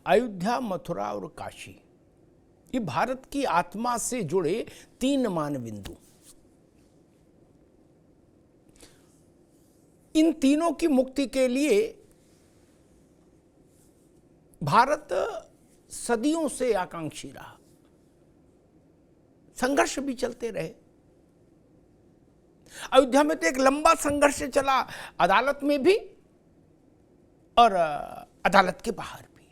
अयोध्या, मथुरा और काशी, ये भारत की आत्मा से जुड़े तीन मान बिंदु। इन तीनों की मुक्ति के लिए भारत सदियों से आकांक्षी रहा, संघर्ष भी चलते रहे। अयोध्या में तो एक लंबा संघर्ष चला, अदालत में भी और अदालत के बाहर भी।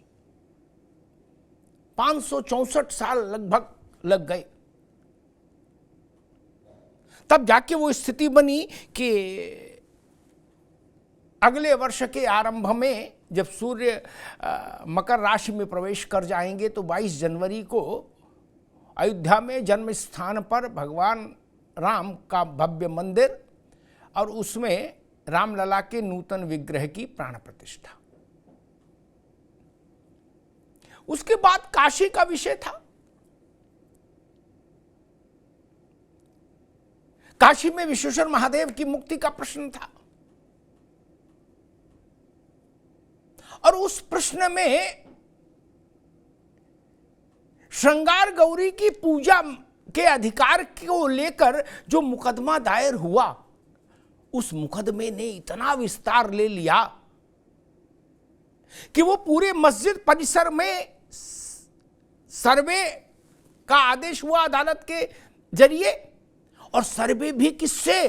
564 साल लगभग लग गए, तब जाके वो स्थिति बनी कि अगले वर्ष के आरंभ में जब सूर्य मकर राशि में प्रवेश कर जाएंगे तो 22 जनवरी को अयोध्या में जन्म स्थान पर भगवान राम का भव्य मंदिर और उसमें रामलला के नूतन विग्रह की प्राण प्रतिष्ठा। उसके बाद काशी का विषय था। काशी में विश्वेश्वर महादेव की मुक्ति का प्रश्न था और उस प्रश्न में श्रृंगार गौरी की पूजा के अधिकार को लेकर जो मुकदमा दायर हुआ, उस मुकदमे ने इतना विस्तार ले लिया कि वो पूरे मस्जिद परिसर में सर्वे का आदेश हुआ अदालत के जरिए। और सर्वे भी किससे?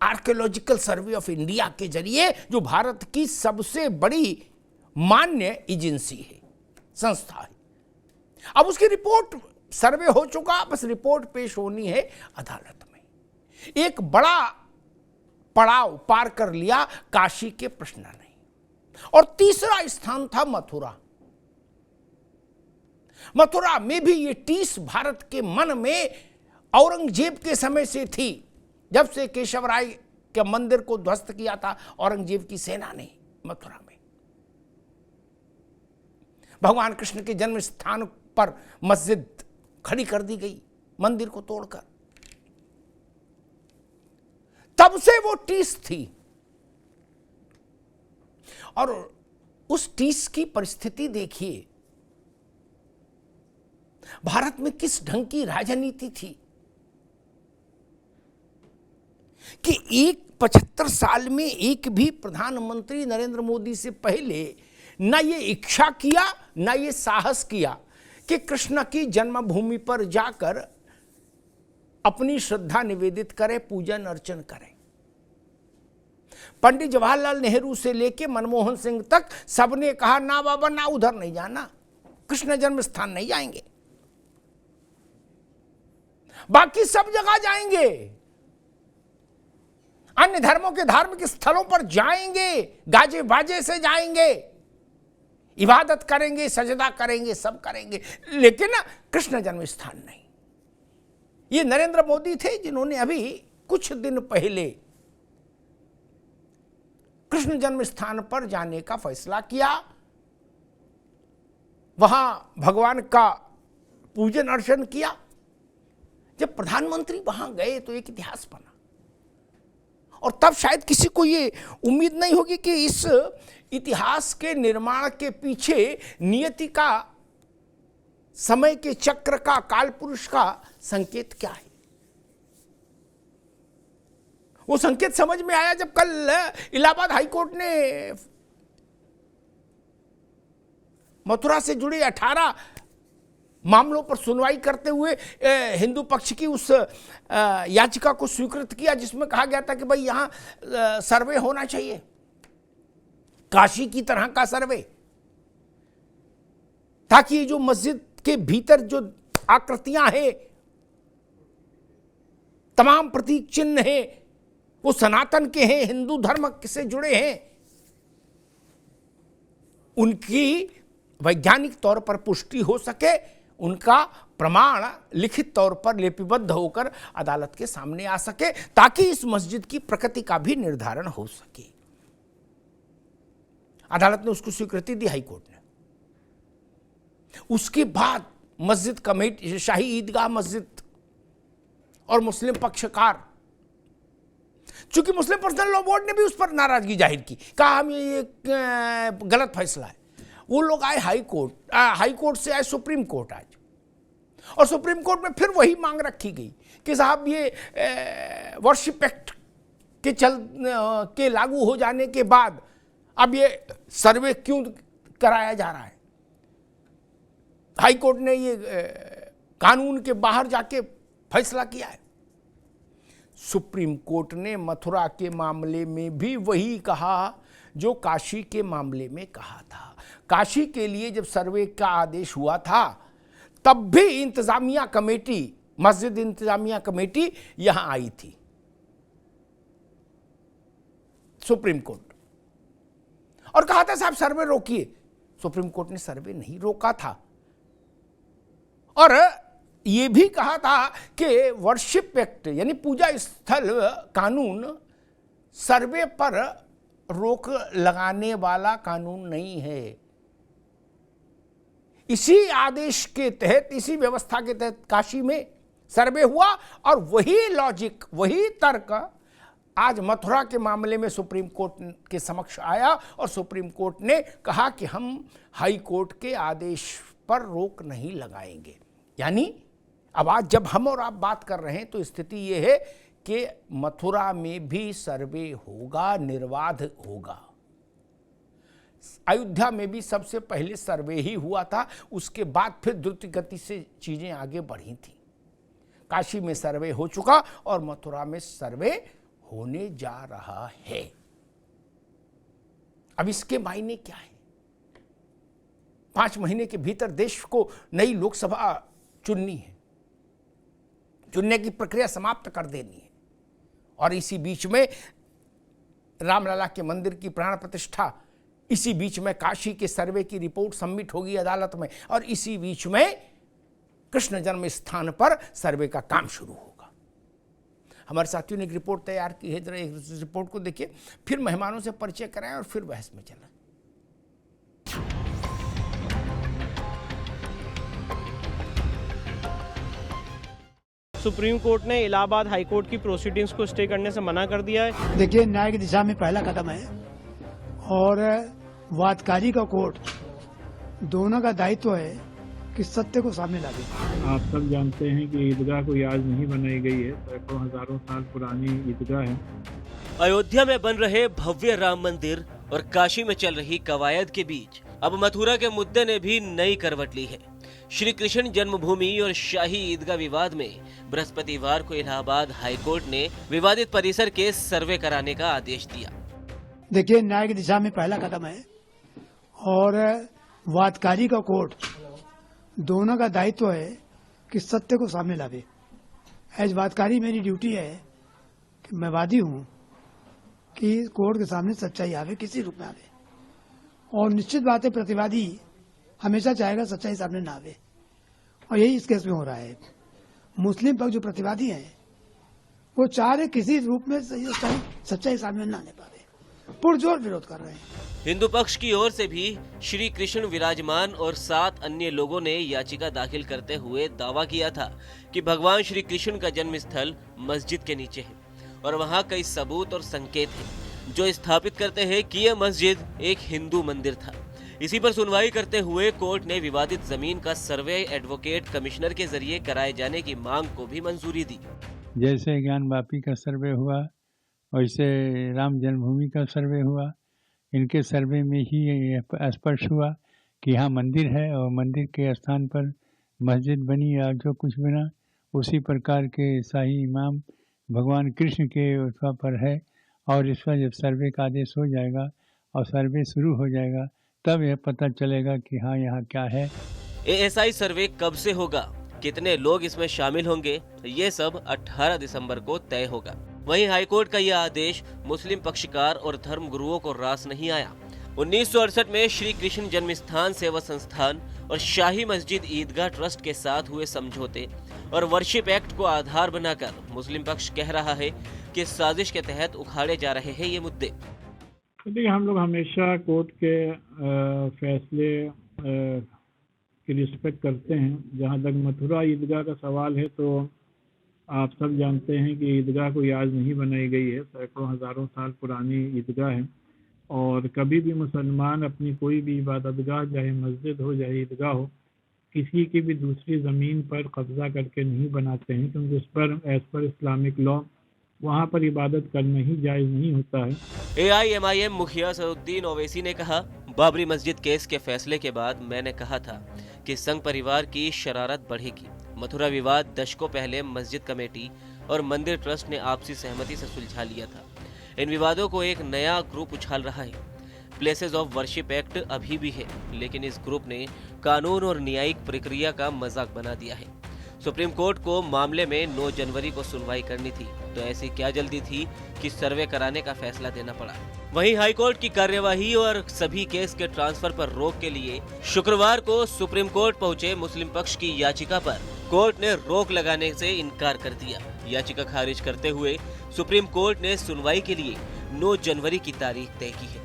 आर्कियोलॉजिकल सर्वे ऑफ इंडिया के जरिए, जो भारत की सबसे बड़ी मान्य एजेंसी है, संस्था है। अब उसकी रिपोर्ट, सर्वे हो चुका, बस रिपोर्ट पेश होनी है अदालत में। एक बड़ा पड़ाव पार कर लिया काशी के प्रश्न ने। और तीसरा स्थान था मथुरा। मथुरा में भी ये टीस भारत के मन में औरंगजेब के समय से थी, जब से केशवराय के मंदिर को ध्वस्त किया था औरंगजेब की सेना ने मथुरा में। भगवान कृष्ण के जन्म स्थान पर मस्जिद खड़ी कर दी गई, मंदिर को तोड़कर। तब से वो टीस थी। और उस टीस की परिस्थिति देखिए, भारत में किस ढंग की राजनीति थी कि 75 साल में एक भी प्रधानमंत्री नरेंद्र मोदी से पहले ना ये इच्छा किया, ना ये साहस किया कि कृष्ण की जन्मभूमि पर जाकर अपनी श्रद्धा निवेदित करे, पूजन अर्चन करे। पंडित जवाहरलाल नेहरू से लेके मनमोहन सिंह तक सबने कहा, ना बाबा, ना उधर नहीं जाना, कृष्ण जन्म स्थान नहीं जाएंगे, बाकी सब जगह जाएंगे, अन्य धर्मों के धार्मिक स्थलों पर जाएंगे, गाजे बाजे से जाएंगे, इबादत करेंगे, सजदा करेंगे, सब करेंगे, लेकिन कृष्ण जन्म स्थान नहीं। ये नरेंद्र मोदी थे जिन्होंने अभी कुछ दिन पहले कृष्ण जन्म स्थान पर जाने का फैसला किया, वहां भगवान का पूजन अर्चन किया। जब प्रधानमंत्री वहां गए तो एक इतिहास बना। और तब शायद किसी को ये उम्मीद नहीं होगी कि इस इतिहास के निर्माण के पीछे नियति का, समय के चक्र का, काल पुरुष का संकेत क्या है। वो संकेत समझ में आया जब कल इलाहाबाद हाईकोर्ट ने मथुरा से जुड़े 18 मामलों पर सुनवाई करते हुए हिंदू पक्ष की उस याचिका को स्वीकृत किया जिसमें कहा गया था कि भाई यहां सर्वे होना चाहिए, काशी की तरह का सर्वे, ताकि ये जो मस्जिद के भीतर जो आकृतियां हैं, तमाम प्रतीक चिन्ह हैं, वो सनातन के हैं, हिंदू धर्म से जुड़े हैं, उनकी वैज्ञानिक तौर पर पुष्टि हो सके, उनका प्रमाण लिखित तौर पर लिपिबद्ध होकर अदालत के सामने आ सके, ताकि इस मस्जिद की प्रकृति का भी निर्धारण हो सके। अदालत ने उसको स्वीकृति दी, हाईकोर्ट ने। उसके बाद मस्जिद कमेटी, शाही ईदगाह मस्जिद और मुस्लिम पक्षकार, चूंकि मुस्लिम पर्सनल लॉ बोर्ड ने भी उस पर नाराजगी जाहिर की, कहा हम ये गलत फैसला है, वो लोग आए हाई कोर्ट से आए सुप्रीम कोर्ट आज, और सुप्रीम कोर्ट में फिर वही मांग रखी गई कि साहब ये वर्शिप एक्ट के लागू हो जाने के बाद अब ये सर्वे क्यों कराया जा रहा है। हाई कोर्ट ने ये कानून के बाहर जाके फैसला किया है। सुप्रीम कोर्ट ने मथुरा के मामले में भी वही कहा जो काशी के मामले में कहा था। काशी के लिए जब सर्वे का आदेश हुआ था तब भी इंतजामिया कमेटी, मस्जिद इंतजामिया कमेटी यहां आई थी सुप्रीम कोर्ट, और कहा था साहब सर्वे रोकिए। सुप्रीम कोर्ट ने सर्वे नहीं रोका था, और यह भी कहा था कि वर्शिप एक्ट यानी पूजा स्थल कानून सर्वे पर रोक लगाने वाला कानून नहीं है। इसी आदेश के तहत, इसी व्यवस्था के तहत काशी में सर्वे हुआ, और वही लॉजिक, वही तर्क आज मथुरा के मामले में सुप्रीम कोर्ट के समक्ष आया, और सुप्रीम कोर्ट ने कहा कि हम हाई कोर्ट के आदेश पर रोक नहीं लगाएंगे। यानी अब आज जब हम और आप बात कर रहे हैं तो स्थिति यह है कि मथुरा में भी सर्वे होगा, निर्बाध होगा। अयोध्या में भी सबसे पहले सर्वे ही हुआ था, उसके बाद फिर द्रुत गति से चीजें आगे बढ़ी थी। काशी में सर्वे हो चुका और मथुरा में सर्वे होने जा रहा है। अब इसके मायने क्या है? 5 महीने के भीतर देश को नई लोकसभा चुननी है, चुनने की प्रक्रिया समाप्त कर देनी है, और इसी बीच में रामलला के मंदिर की प्राण प्रतिष्ठा, इसी बीच में काशी के सर्वे की रिपोर्ट सबमिट होगी अदालत में, और इसी बीच में कृष्ण जन्म स्थान पर सर्वे का काम शुरू होगा। हमारे साथियों ने एक रिपोर्ट तैयार की है, जरा इस रिपोर्ट को देखिए, फिर मेहमानों से परिचय कराएं और फिर बहस में चलें। सुप्रीम कोर्ट ने इलाहाबाद हाई कोर्ट की प्रोसीडिंग्स को स्टे करने से मना कर दिया है। देखिए, न्याय की दिशा में पहला कदम है, और वादकारी का कोर्ट दोनों का दायित्व है कि सत्य को सामने लावे। आप सब जानते हैं कि ईदगाह कोई आज नहीं बनाई गई है, सैकड़ों हजारों साल पुरानी ईदगाह है। अयोध्या में बन रहे भव्य राम मंदिर और काशी में चल रही कवायद के बीच अब मथुरा के मुद्दे ने भी नई करवट ली है। श्री कृष्ण जन्मभूमि और शाही ईदगाह विवाद में बृहस्पतिवार को इलाहाबाद हाईकोर्ट ने विवादित परिसर के सर्वे कराने का आदेश दिया। देखिए, न्याय की दिशा में पहला कदम है, और वादकारी का कोर्ट दोनों का दायित्व है कि सत्य को सामने लावे। एज वादकारी मेरी ड्यूटी है कि मैं वादी हूँ कि कोर्ट के सामने सच्चाई आवे, किसी रूप में आवे, और निश्चित बात है प्रतिवादी हमेशा चाहेगा सच्चाई सामने ना आवे, और यही इस केस में हो रहा है। मुस्लिम पक्ष जो प्रतिवादी हैं वो चाह रहे किसी रूप में सच्चाई सामने ना आने पावे, पुरजोर विरोध कर रहे हैं। हिंदू पक्ष की ओर से भी श्री कृष्ण विराजमान और 7 अन्य लोगों ने याचिका दाखिल करते हुए दावा किया था कि भगवान श्री कृष्ण का जन्म स्थल मस्जिद के नीचे है, और वहाँ कई सबूत और संकेत हैं जो स्थापित करते हैं कि यह मस्जिद एक हिंदू मंदिर था। इसी पर सुनवाई करते हुए कोर्ट ने विवादित जमीन का सर्वे एडवोकेट कमिश्नर के जरिए कराए जाने की मांग को भी मंजूरी दी। जैसे ज्ञान वापी का सर्वे हुआ, वैसे राम जन्मभूमि का सर्वे हुआ। इनके सर्वे में ही स्पष्ट हुआ कि यहाँ मंदिर है, और मंदिर के स्थान पर मस्जिद बनी या जो कुछ बना, उसी प्रकार के शाही इमाम भगवान कृष्ण के उत्सव पर है। और इस पर जब सर्वे का आदेश हो जाएगा और सर्वे शुरू हो जाएगा, तब यह पता चलेगा कि हाँ यहाँ क्या है। एएसआई सर्वे कब से होगा, कितने लोग इसमें शामिल होंगे, ये सब 18 दिसंबर को तय होगा। वहीं हाईकोर्ट का यह आदेश मुस्लिम पक्षकार और धर्म गुरुओं को रास नहीं आया। 1968 में श्री कृष्ण जन्म स्थान सेवा संस्थान और शाही मस्जिद ईदगाह ट्रस्ट के साथ हुए समझौते और वर्शिप एक्ट को आधार बनाकर मुस्लिम पक्ष कह रहा है कि साजिश के तहत उखाड़े जा रहे हैं ये मुद्दे। देखिए, हम लोग हमेशा कोर्ट के फैसले की रिस्पेक्ट करते हैं। जहाँ तक मथुरा ईदगाह का सवाल है, तो आप सब जानते हैं कि ईदगाह कोई आज नहीं बनाई गई है, सैकड़ों हजारों साल पुरानी ईदगाह है, और कभी भी मुसलमान अपनी कोई भी इबादतगाह, चाहे मस्जिद हो चाहे ईदगाह हो, किसी की भी दूसरी ज़मीन पर कब्जा करके नहीं बनाते हैं, क्योंकि उस पर एज पर इस्लामिक लॉ वहाँ पर इबादत करना ही जायज़ नहीं होता है। AIMIM मुखिया सरुद्दीन ओवैसी ने कहा, बाबरी मस्जिद केस के फैसले के बाद मैंने कहा था कि संघ परिवार की शरारत बढ़ेगी। मथुरा विवाद दशकों पहले मस्जिद कमेटी और मंदिर ट्रस्ट ने आपसी सहमति से सुलझा लिया था। इन विवादों को एक नया ग्रुप उछाल रहा है। प्लेसेस ऑफ वर्शिप एक्ट अभी भी है, लेकिन इस ग्रुप ने कानून और न्यायिक प्रक्रिया का मजाक बना दिया है। सुप्रीम कोर्ट को मामले में 9 जनवरी को सुनवाई करनी थी, तो ऐसी क्या जल्दी थी कि सर्वे कराने का फैसला देना पड़ा। वहीं हाई कोर्ट की कार्यवाही और सभी केस के ट्रांसफर पर रोक के लिए शुक्रवार को सुप्रीम कोर्ट पहुंचे मुस्लिम पक्ष की याचिका पर कोर्ट ने रोक लगाने से इनकार कर दिया। याचिका खारिज करते हुए सुप्रीम कोर्ट ने सुनवाई के लिए 9 जनवरी की तारीख तय की है।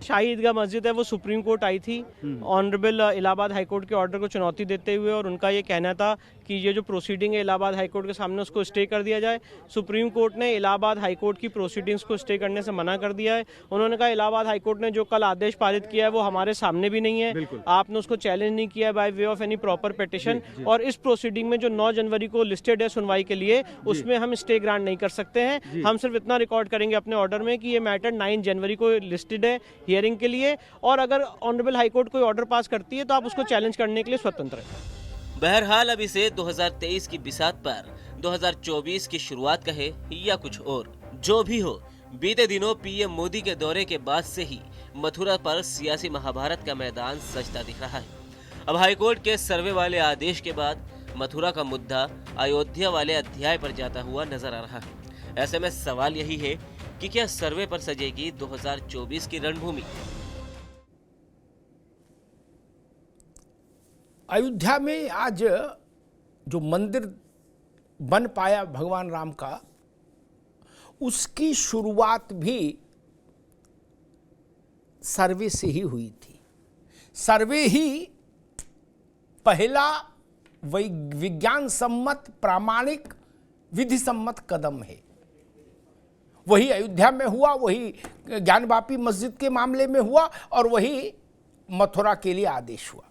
शाही ईदगाह मस्जिद है वो सुप्रीम कोर्ट आई थी ऑनरेबल इलाहाबाद हाई कोर्ट के ऑर्डर को चुनौती देते हुए, और उनका ये कहना था कि ये जो प्रोसीडिंग है इलाहाबाद हाई कोर्ट के सामने उसको स्टे कर दिया जाए। सुप्रीम कोर्ट ने इलाहाबाद हाई कोर्ट की प्रोसीडिंग्स को स्टे करने से मना कर दिया है। उन्होंने कहा इलाहाबाद हाई कोर्ट ने जो कल आदेश पारित किया है वो हमारे सामने भी नहीं है, आपने उसको चैलेंज नहीं किया by way of any proper petition, और इस प्रोसीडिंग में जो 9 जनवरी को लिस्टेड है सुनवाई के लिए, उसमें हम स्टे ग्रांट नहीं कर सकते हैं। हम सिर्फ इतना रिकॉर्ड करेंगे अपने ऑर्डर में कि ये मैटर 9 जनवरी को लिस्टेड है हियरिंग के लिए, और अगर ऑनरेबल हाई कोर्ट कोई ऑर्डर पास करती है तो आप उसको चैलेंज करने के लिए स्वतंत्र हैं। बहरहाल अब इसे 2023 की बिसात पर 2024 की शुरुआत कहे या कुछ और, जो भी हो, बीते दिनों पीएम मोदी के दौरे के बाद से ही मथुरा पर सियासी महाभारत का मैदान सजता दिख रहा है। अब हाईकोर्ट के सर्वे वाले आदेश के बाद मथुरा का मुद्दा अयोध्या वाले अध्याय पर जाता हुआ नजर आ रहा है। ऐसे में सवाल यही है कि क्या सर्वे पर सजेगी 2024 की रणभूमि। अयोध्या में आज जो मंदिर बन पाया भगवान राम का, उसकी शुरुआत भी सर्वे से ही हुई थी। सर्वे ही पहला विज्ञान सम्मत, प्रामाणिक, विधि सम्मत कदम है। वही अयोध्या में हुआ, वही ज्ञानवापी मस्जिद के मामले में हुआ, और वही मथुरा के लिए आदेश हुआ।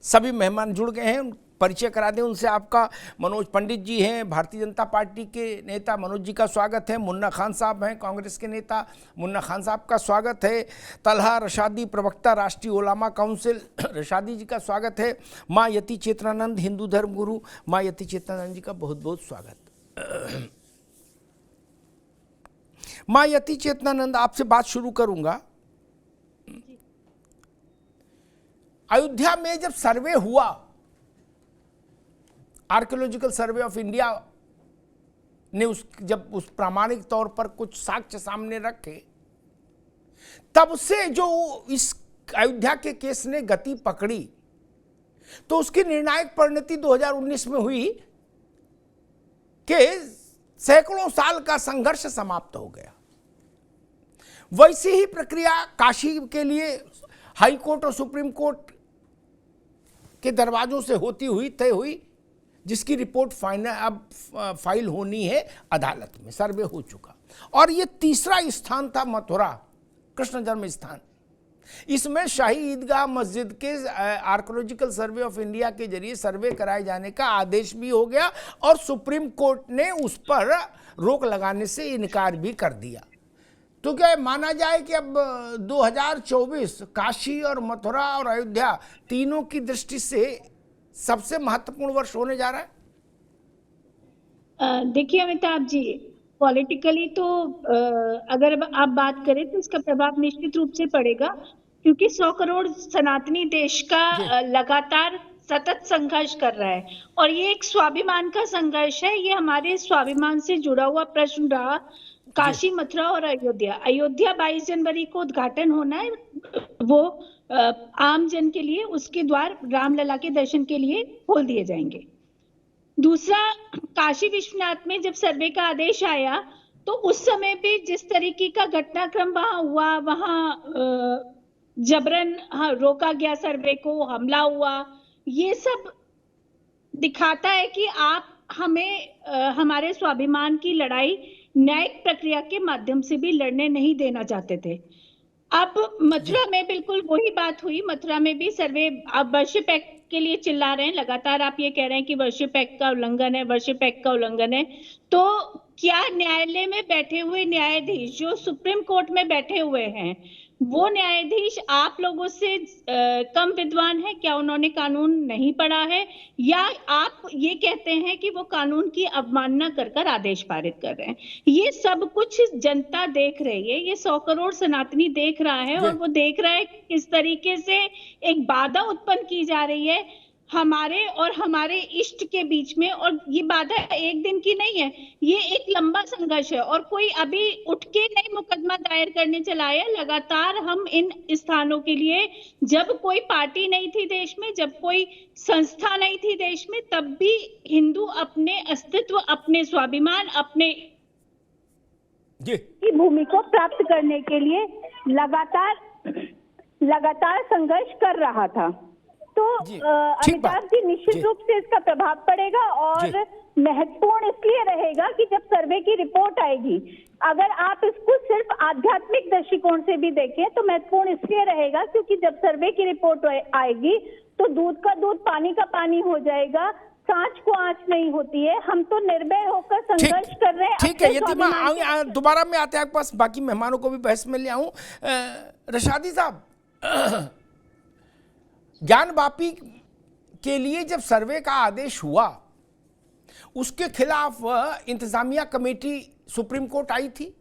सभी मेहमान जुड़ गए हैं, परिचय करा दें उनसे। आपका मनोज पंडित जी हैं, भारतीय जनता पार्टी के नेता, मनोज जी का स्वागत है। मुन्ना खान साहब हैं, कांग्रेस के नेता, मुन्ना खान साहब का स्वागत है। तलहा रशादी, प्रवक्ता, राष्ट्रीय उलामा काउंसिल, रशादी जी का स्वागत है। माँ यति चेतनानंद, हिंदू धर्म गुरु, माँ यति चेतनानंद जी का बहुत बहुत स्वागत। माँ यति चेतनानंद, आपसे बात शुरू करूंगा। अयोध्या में जब सर्वे हुआ, आर्कियोलॉजिकल सर्वे ऑफ इंडिया ने जब उस प्रामाणिक तौर पर कुछ साक्ष्य सामने रखे, तब से जो इस अयोध्या के केस ने गति पकड़ी, तो उसकी निर्णायक परिणति 2019 में हुई कि सैकड़ों साल का संघर्ष समाप्त हो गया। वैसी ही प्रक्रिया काशी के लिए हाई कोर्ट और सुप्रीम कोर्ट के दरवाजों से होती हुई तय हुई, जिसकी रिपोर्ट अब फाइल होनी है अदालत में। सर्वे हो चुका, और ये तीसरा स्थान था मथुरा, कृष्ण जन्म स्थान। इसमें शाही ईदगाह मस्जिद के आर्कियोलॉजिकल सर्वे ऑफ इंडिया के जरिए सर्वे कराए जाने का आदेश भी हो गया, और सुप्रीम कोर्ट ने उस पर रोक लगाने से इनकार भी कर दिया। तो क्या माना जाए कि अब 2024 काशी और मथुरा और अयोध्या तीनों की दृष्टि से सबसे महत्वपूर्ण वर्ष होने जा रहा है? देखिए अमिताभ जी, पॉलिटिकली तो अगर आप बात करें तो इसका प्रभाव निश्चित रूप से पड़ेगा, क्योंकि 100 करोड़ सनातनी देश का लगातार सतत संघर्ष कर रहा है, और ये एक स्वाभिमान का संघर्ष है। ये हमारे स्वाभिमान से जुड़ा हुआ प्रश्न रहा। काशी, मथुरा और अयोध्या 22 जनवरी को उद्घाटन होना है, वो आम जन के लिए, उसके द्वार रामलला के दर्शन के लिए खोल दिए जाएंगे। दूसरा, काशी विश्वनाथ में जब सर्वे का आदेश आया तो उस समय भी जिस तरीके का घटनाक्रम वहां हुआ, वहां जबरन रोका गया सर्वे को, हमला हुआ, ये सब दिखाता है कि आप हमें हमारे स्वाभिमान की लड़ाई न्यायिक प्रक्रिया के माध्यम से भी लड़ने नहीं देना चाहते थे। अब मथुरा में बिल्कुल वही बात हुई। मथुरा में भी सर्वे, अब वर्शिप एक्ट के लिए चिल्ला रहे हैं लगातार। आप ये कह रहे हैं कि वर्शिप एक्ट का उल्लंघन है, वर्शिप एक्ट का उल्लंघन है। तो क्या न्यायालय में बैठे हुए न्यायाधीश जो सुप्रीम कोर्ट में बैठे हुए हैं, वो न्यायाधीश आप लोगों से कम विद्वान है? क्या उन्होंने कानून नहीं पढ़ा है? या आप ये कहते हैं कि वो कानून की अवमानना कर कर आदेश पारित कर रहे हैं? ये सब कुछ जनता देख रही है, ये 100 करोड़ सनातनी देख रहा है, और वो देख रहा है कि किस तरीके से एक बाधा उत्पन्न की जा रही है हमारे और हमारे इष्ट के बीच में। और ये बाधा एक दिन की नहीं है, ये एक लंबा संघर्ष है। और कोई अभी उठ के नहीं मुकदमा दायर करने चला है। लगातार हम इन स्थानों के लिए, जब कोई पार्टी नहीं थी देश में, जब कोई संस्था नहीं थी देश में, तब भी हिंदू अपने अस्तित्व, अपने स्वाभिमान, अपने की भूमि को प्राप्त करने के लिए लगातार संघर्ष कर रहा था। तो अमिताभ जी, निश्चित रूप से इसका प्रभाव पड़ेगा, और महत्वपूर्ण इसलिए रहेगा कि जब सर्वे की रिपोर्ट आएगी, अगर आप इसको सिर्फ आध्यात्मिक दृष्टिकोण से भी देखें तो महत्वपूर्ण इसलिए रहेगा क्योंकि जब सर्वे की रिपोर्ट आएगी तो दूध का दूध, पानी का पानी हो जाएगा। सांच को आंच नहीं होती है। हम तो निर्भय होकर संघर्ष कर रहे हैं। ठीक है, यदि मैं दोबारा में आते हैं आपके पास, बाकी मेहमानों को भी बहस में ले आऊं। रशादी साहब, ज्ञानवापी के लिए जब सर्वे का आदेश हुआ, उसके खिलाफ इंतजामिया कमेटी सुप्रीम कोर्ट आई थी,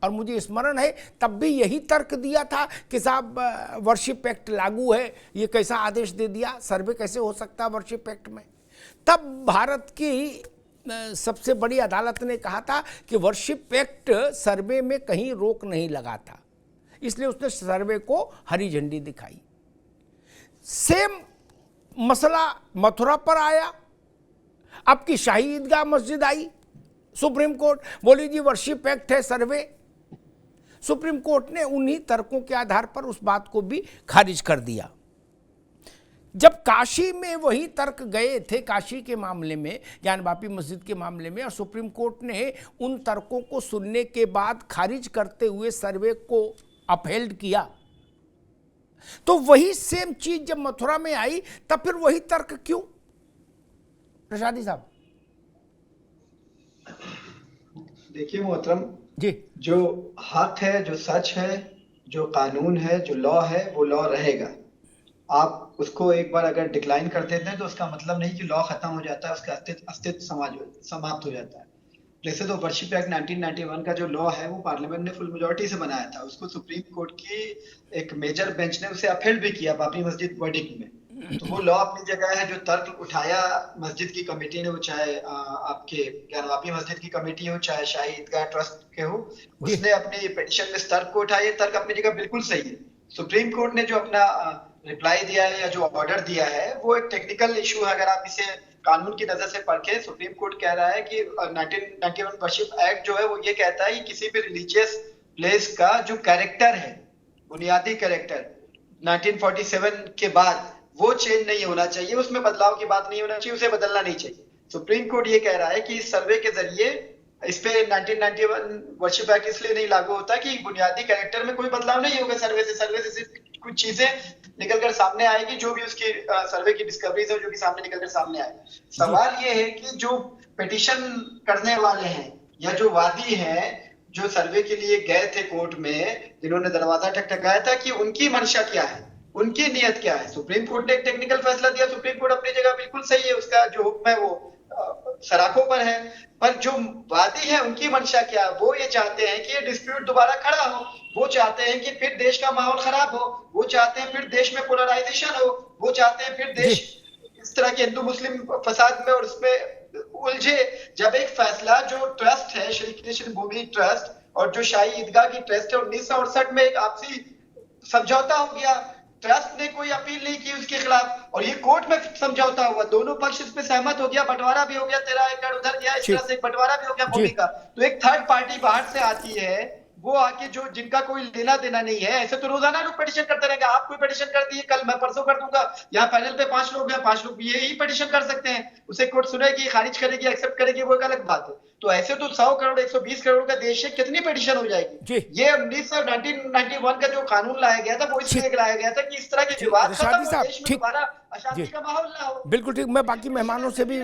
और मुझे स्मरण है तब भी यही तर्क दिया था कि साहब वर्शिप एक्ट लागू है, ये कैसा आदेश दे दिया, सर्वे कैसे हो सकता है वर्शिप एक्ट में। तब भारत की सबसे बड़ी अदालत ने कहा था कि वर्शिप एक्ट सर्वे में कहीं रोक नहीं लगा था, इसलिए उसने सर्वे को हरी झंडी दिखाई। सेम मसला मथुरा पर आया। अब की शाही ईदगाह मस्जिद आई, सुप्रीम कोर्ट बोली जी वर्शिप एक्ट है सर्वे। सुप्रीम कोर्ट ने उन्हीं तर्कों के आधार पर उस बात को भी खारिज कर दिया। जब काशी में वही तर्क गए थे, काशी के मामले में, ज्ञानवापी मस्जिद के मामले में, और सुप्रीम कोर्ट ने उन तर्कों को सुनने के बाद खारिज करते हुए सर्वे को अपहेल्ड किया, तो वही सेम चीज जब मथुरा में आई तब फिर वही तर्क क्यों? प्रसादी साहब। देखिए मोहतरम जी, जो हक है, जो सच है, जो कानून है, जो लॉ है, वो लॉ रहेगा। आप उसको एक बार अगर डिक्लाइन कर देते हैं तो उसका मतलब नहीं कि लॉ खत्म हो जाता है, उसका अस्तित्व समाप्त हो जाता है। जैसे तो वर्शिप एक्ट 1991 का जो लॉ है वो पार्लियामेंट ने फुल मेजॉरिटी से बनाया था, उसको सुप्रीम कोर्ट की एक मेजर बेंच ने उसे अपहेल्ड भी किया बाबरी मस्जिद वर्डिक्ट में। तो वो लॉ अपनी जगह है। जो तर्क उठाया मस्जिद की कमेटी ने, वो चाहे आपके ज्ञानवापी मस्जिद की कमेटी हो, चाहे शाही ईदगाह ट्रस्ट के हो, उसने अपनी पिटीशन में इस तर्क को उठाया। तर्क अपनी जगह बिल्कुल सही है। सुप्रीम कोर्ट ने जो अपना रिप्लाई दिया है या जो ऑर्डर दिया है वो एक टेक्निकल इशू है। अगर आप इसे कानून की नजर से पढ़ के, सुप्रीम कोर्ट कह रहा है कि 1991 वर्शिप एक्ट जो है वो ये कहता है कि किसी भी रिलीजियस प्लेस का जो कैरेक्टर है, बुनियादी कैरेक्टर 1947 के बाद वो चेंज नहीं होना चाहिए, उसमें बदलाव की बात नहीं होना चाहिए, उसे बदलना नहीं चाहिए। सुप्रीम कोर्ट ये कह रहा है कि इस सर्वे के जरिए इस पे 1991 वर्शिप एक्ट इसलिए नहीं लागू होता कि बुनियादी कैरेक्टर में कोई बदलाव नहीं होगा। सर्वे से सिर्फ कुछ चीजें निकलकर सामने आएगी, जो भी उसकी सर्वे की डिस्कवरीज है, जो भी सामने निकलकर सामने आए। सवाल ये है कि जो पिटीशन करने वाले हैं या जो वादी हैं, जो सर्वे के लिए गए थे कोर्ट में, जिन्होंने दरवाजा ठकठकाया था, कि उनकी मंशा क्या है, उनकी नियत क्या है। सुप्रीम कोर्ट ने एक टेक्निकल फैसला दिया, सुप्रीम कोर्ट अपनी जगह बिल्कुल सही है, उसका जो हुक्म है वो सराखों पर है। पर जो वादी है उनकी मंशा क्या है? वो ये चाहते हैं कि ये डिस्प्यूट दोबारा खड़ा हो, वो चाहते हैं कि फिर देश का माहौल खराब हो, वो चाहते हैं फिर देश में पोलराइजेशन हो, वो चाहते हैं फिर देश इस तरह के हिंदू मुस्लिम फसाद में और उसमें उलझे। जब एक फैसला जो ट्रस्ट है, श्री कृष्ण भूमि ट्रस्ट, और जो शाही ईदगाह की ट्रस्ट है, 1968 में एक आपसी समझौता हो गया, ट्रस्ट ने कोई अपील नहीं की उसके खिलाफ, और ये कोर्ट में समझौता हुआ, दोनों पक्ष इस पे सहमत हो गया, बंटवारा भी हो गया, 13 एकड़ उधर गया, इस तरह से एक बंटवारा भी हो गया भूमि का। तो एक थर्ड पार्टी बाहर से आती है, वो आके जो जिनका कोई लेना देना नहीं है, ऐसे तो रोजाना लोग पिटीशन करते रहेंगे। आप कोई पिटीशन कर दिए, कल मैं परसों कर दूंगा, यहाँ पैनल पे 5 लोग हैं, 5 लोग यही पिटीशन कर सकते हैं, उसे कोर्ट सुनेगी, खारिज करेगी, एक्सेप्ट करेगी, वो एक अलग बात है। तो ऐसे तो 100 करोड़ 120 करोड़ का देश है, कितनी पिटीशन हो जाएगी। ये 1991 का जो कानून लाया गया था वो इसलिए लाया गया था कि इस तरह के विवाद खत्म हो, देश में दोबारा अशांति का माहौल ना हो। बिल्कुल ठीक। मैं बाकी मेहमानों से भी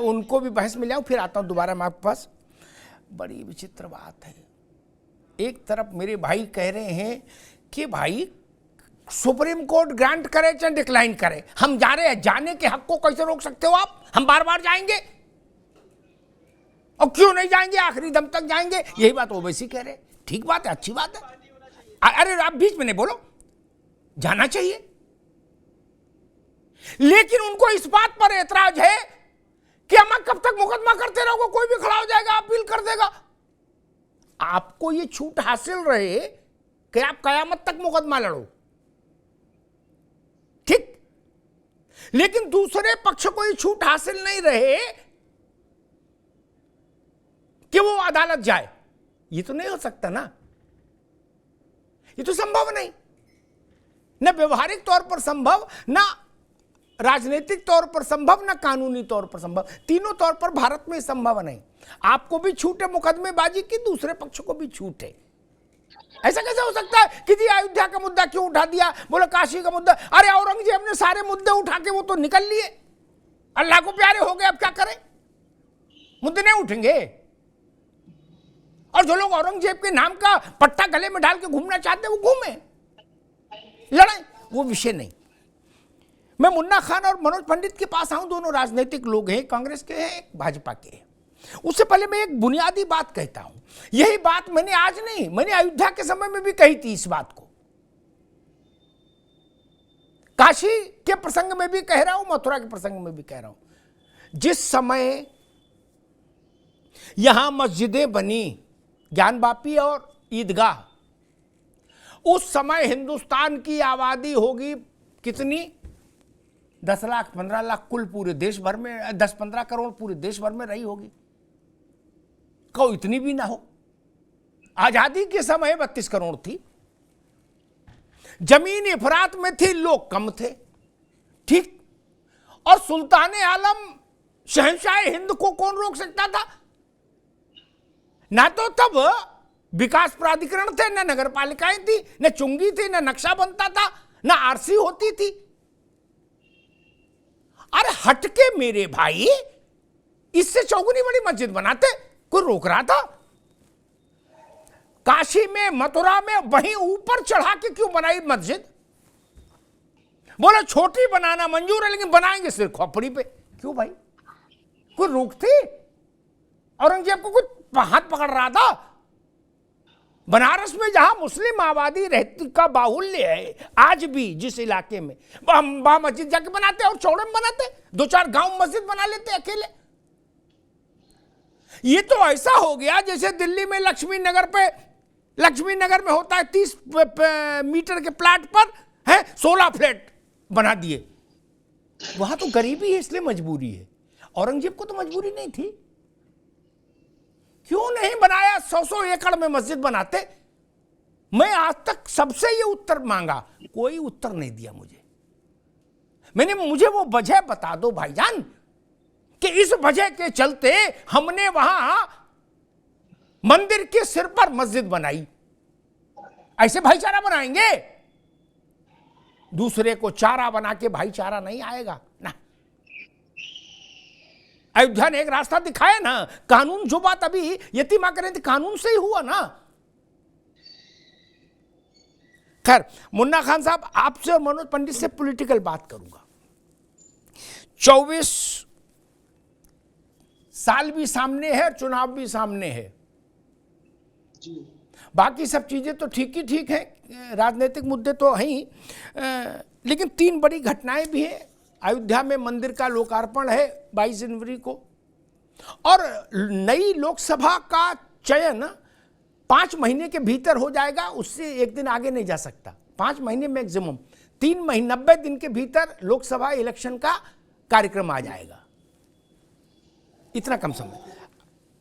उनको भी बहस में ले आऊं, फिर आता हूं दोबारा मैं आपके पास। बड़ी विचित्र बात है, एक तरफ मेरे भाई कह रहे हैं कि भाई सुप्रीम कोर्ट ग्रांट करे चाहे डिक्लाइन करे, हम जा रहे हैं, जाने के हक को कैसे रोक सकते हो आप? हम बार बार जाएंगे, और क्यों नहीं जाएंगे, आखिरी दम तक जाएंगे। यही बात ओवैसी कह रहे। ठीक बात है, अच्छी बात है। अरे आप बीच में नहीं बोलो, जाना चाहिए। लेकिन उनको इस बात पर एतराज है कि हम कब तक मुकदमा करते रहोगे, कोई भी खड़ा हो जाएगा, अपील कर देगा। आपको ये छूट हासिल रहे कि आप कयामत तक मुकदमा लड़ो, ठीक, लेकिन दूसरे पक्ष को ये छूट हासिल नहीं रहे कि वो अदालत जाए। ये तो नहीं हो सकता ना, ये तो संभव नहीं, न व्यवहारिक तौर पर संभव, न राजनीतिक तौर पर संभव, न कानूनी तौर पर संभव। तीनों तौर पर भारत में संभव नहीं। आपको भी छूट है मुकदमेबाजी की, दूसरे पक्ष को भी छूट है। ऐसा कैसे हो सकता है कि जी अयोध्या का मुद्दा क्यों उठा दिया, बोले काशी का मुद्दा। अरे औरंगजेब ने सारे मुद्दे उठा के वो तो निकल लिए, अल्लाह को प्यारे हो गए, अब क्या करें, मुद्दे नहीं उठेंगे। और जो लोग औरंगजेब के नाम का पट्टा गले में डाल के घूमना चाहते हैं वो घूमे, लड़े, वो विषय नहीं। मैं मुन्ना खान और मनोज पंडित के पास आऊं, दोनों राजनीतिक लोग हैं, कांग्रेस के हैं, भाजपा के हैं। उससे पहले मैं एक बुनियादी बात कहता हूं। यही बात मैंने आज नहीं, मैंने अयोध्या के समय में भी कही थी इस बात को, काशी के प्रसंग में भी कह रहा हूं, मथुरा के प्रसंग में भी कह रहा हूं। जिस समय यहां मस्जिदें बनी, ज्ञानवापी और ईदगाह, उस समय हिंदुस्तान की आबादी होगी कितनी, 10 लाख 15 लाख कुल पूरे देश भर में, 10-15 करोड़ पूरे देश भर में रही होगी, को इतनी भी ना हो। आजादी के समय 32 करोड़ थी, जमीन इफरात में थी, लोग कम थे, ठीक। और सुल्तान आलम शहंशाह हिंद को कौन रोक सकता था? ना तो तब विकास प्राधिकरण थे, ना नगर पालिकाएं थी, ना चुंगी थी, ना नक्शा बनता था, ना आरसी होती थी। अरे हटके मेरे भाई, इससे चौगुनी बड़ी मस्जिद बनाते, कोई रोक रहा था? काशी में, मथुरा में वहीं ऊपर चढ़ा के क्यों बनाई मस्जिद? बोले छोटी बनाना मंजूर है, लेकिन बनाएंगे सिर्फ खोपड़ी पे। क्यों भाई, कोई रोकते? औरंगजेब को कोई हाथ पकड़ रहा था? बनारस में जहां मुस्लिम आबादी रहती का बाहुल्य है, आज भी जिस इलाके में, हम वहां मस्जिद जाके बनाते और चौड़े में बनाते, 2-4 गांव मस्जिद बना लेते अकेले। ये तो ऐसा हो गया जैसे दिल्ली में लक्ष्मी नगर में होता है 30 मीटर के प्लाट पर है 16 फ्लैट बना दिए। वहां तो गरीबी है, इसलिए मजबूरी है। औरंगजेब को तो मजबूरी नहीं थी, क्यों नहीं बनाया? 100 एकड़ में मस्जिद बनाते। मैं आज तक सबसे ये उत्तर मांगा, कोई उत्तर नहीं दिया मुझे वो वजह बता दो भाईजान कि इस वजह के चलते हमने वहां मंदिर के सिर पर मस्जिद बनाई। ऐसे भाईचारा बनाएंगे? दूसरे को चारा बना के भाईचारा नहीं आएगा ना। अयोध्या ने एक रास्ता दिखाया ना, कानून, जो बात अभी यतीमा करें थी, कानून से ही हुआ ना। खैर, मुन्ना खान साहब, आपसे और मनोज पंडित से पॉलिटिकल बात करूंगा। 24 साल भी सामने है, चुनाव भी सामने है, बाकी सब चीजें तो ठीक ही ठीक है, राजनीतिक मुद्दे तो हैं ही, लेकिन 3 बड़ी घटनाएं भी हैं। अयोध्या में मंदिर का लोकार्पण है 22 जनवरी को, और नई लोकसभा का चयन 5 महीने के भीतर हो जाएगा, उससे एक दिन आगे नहीं जा सकता। 5 महीने मैक्सिमम, 3 महीने 90 दिन के भीतर लोकसभा इलेक्शन का कार्यक्रम आ जाएगा, इतना कम समय।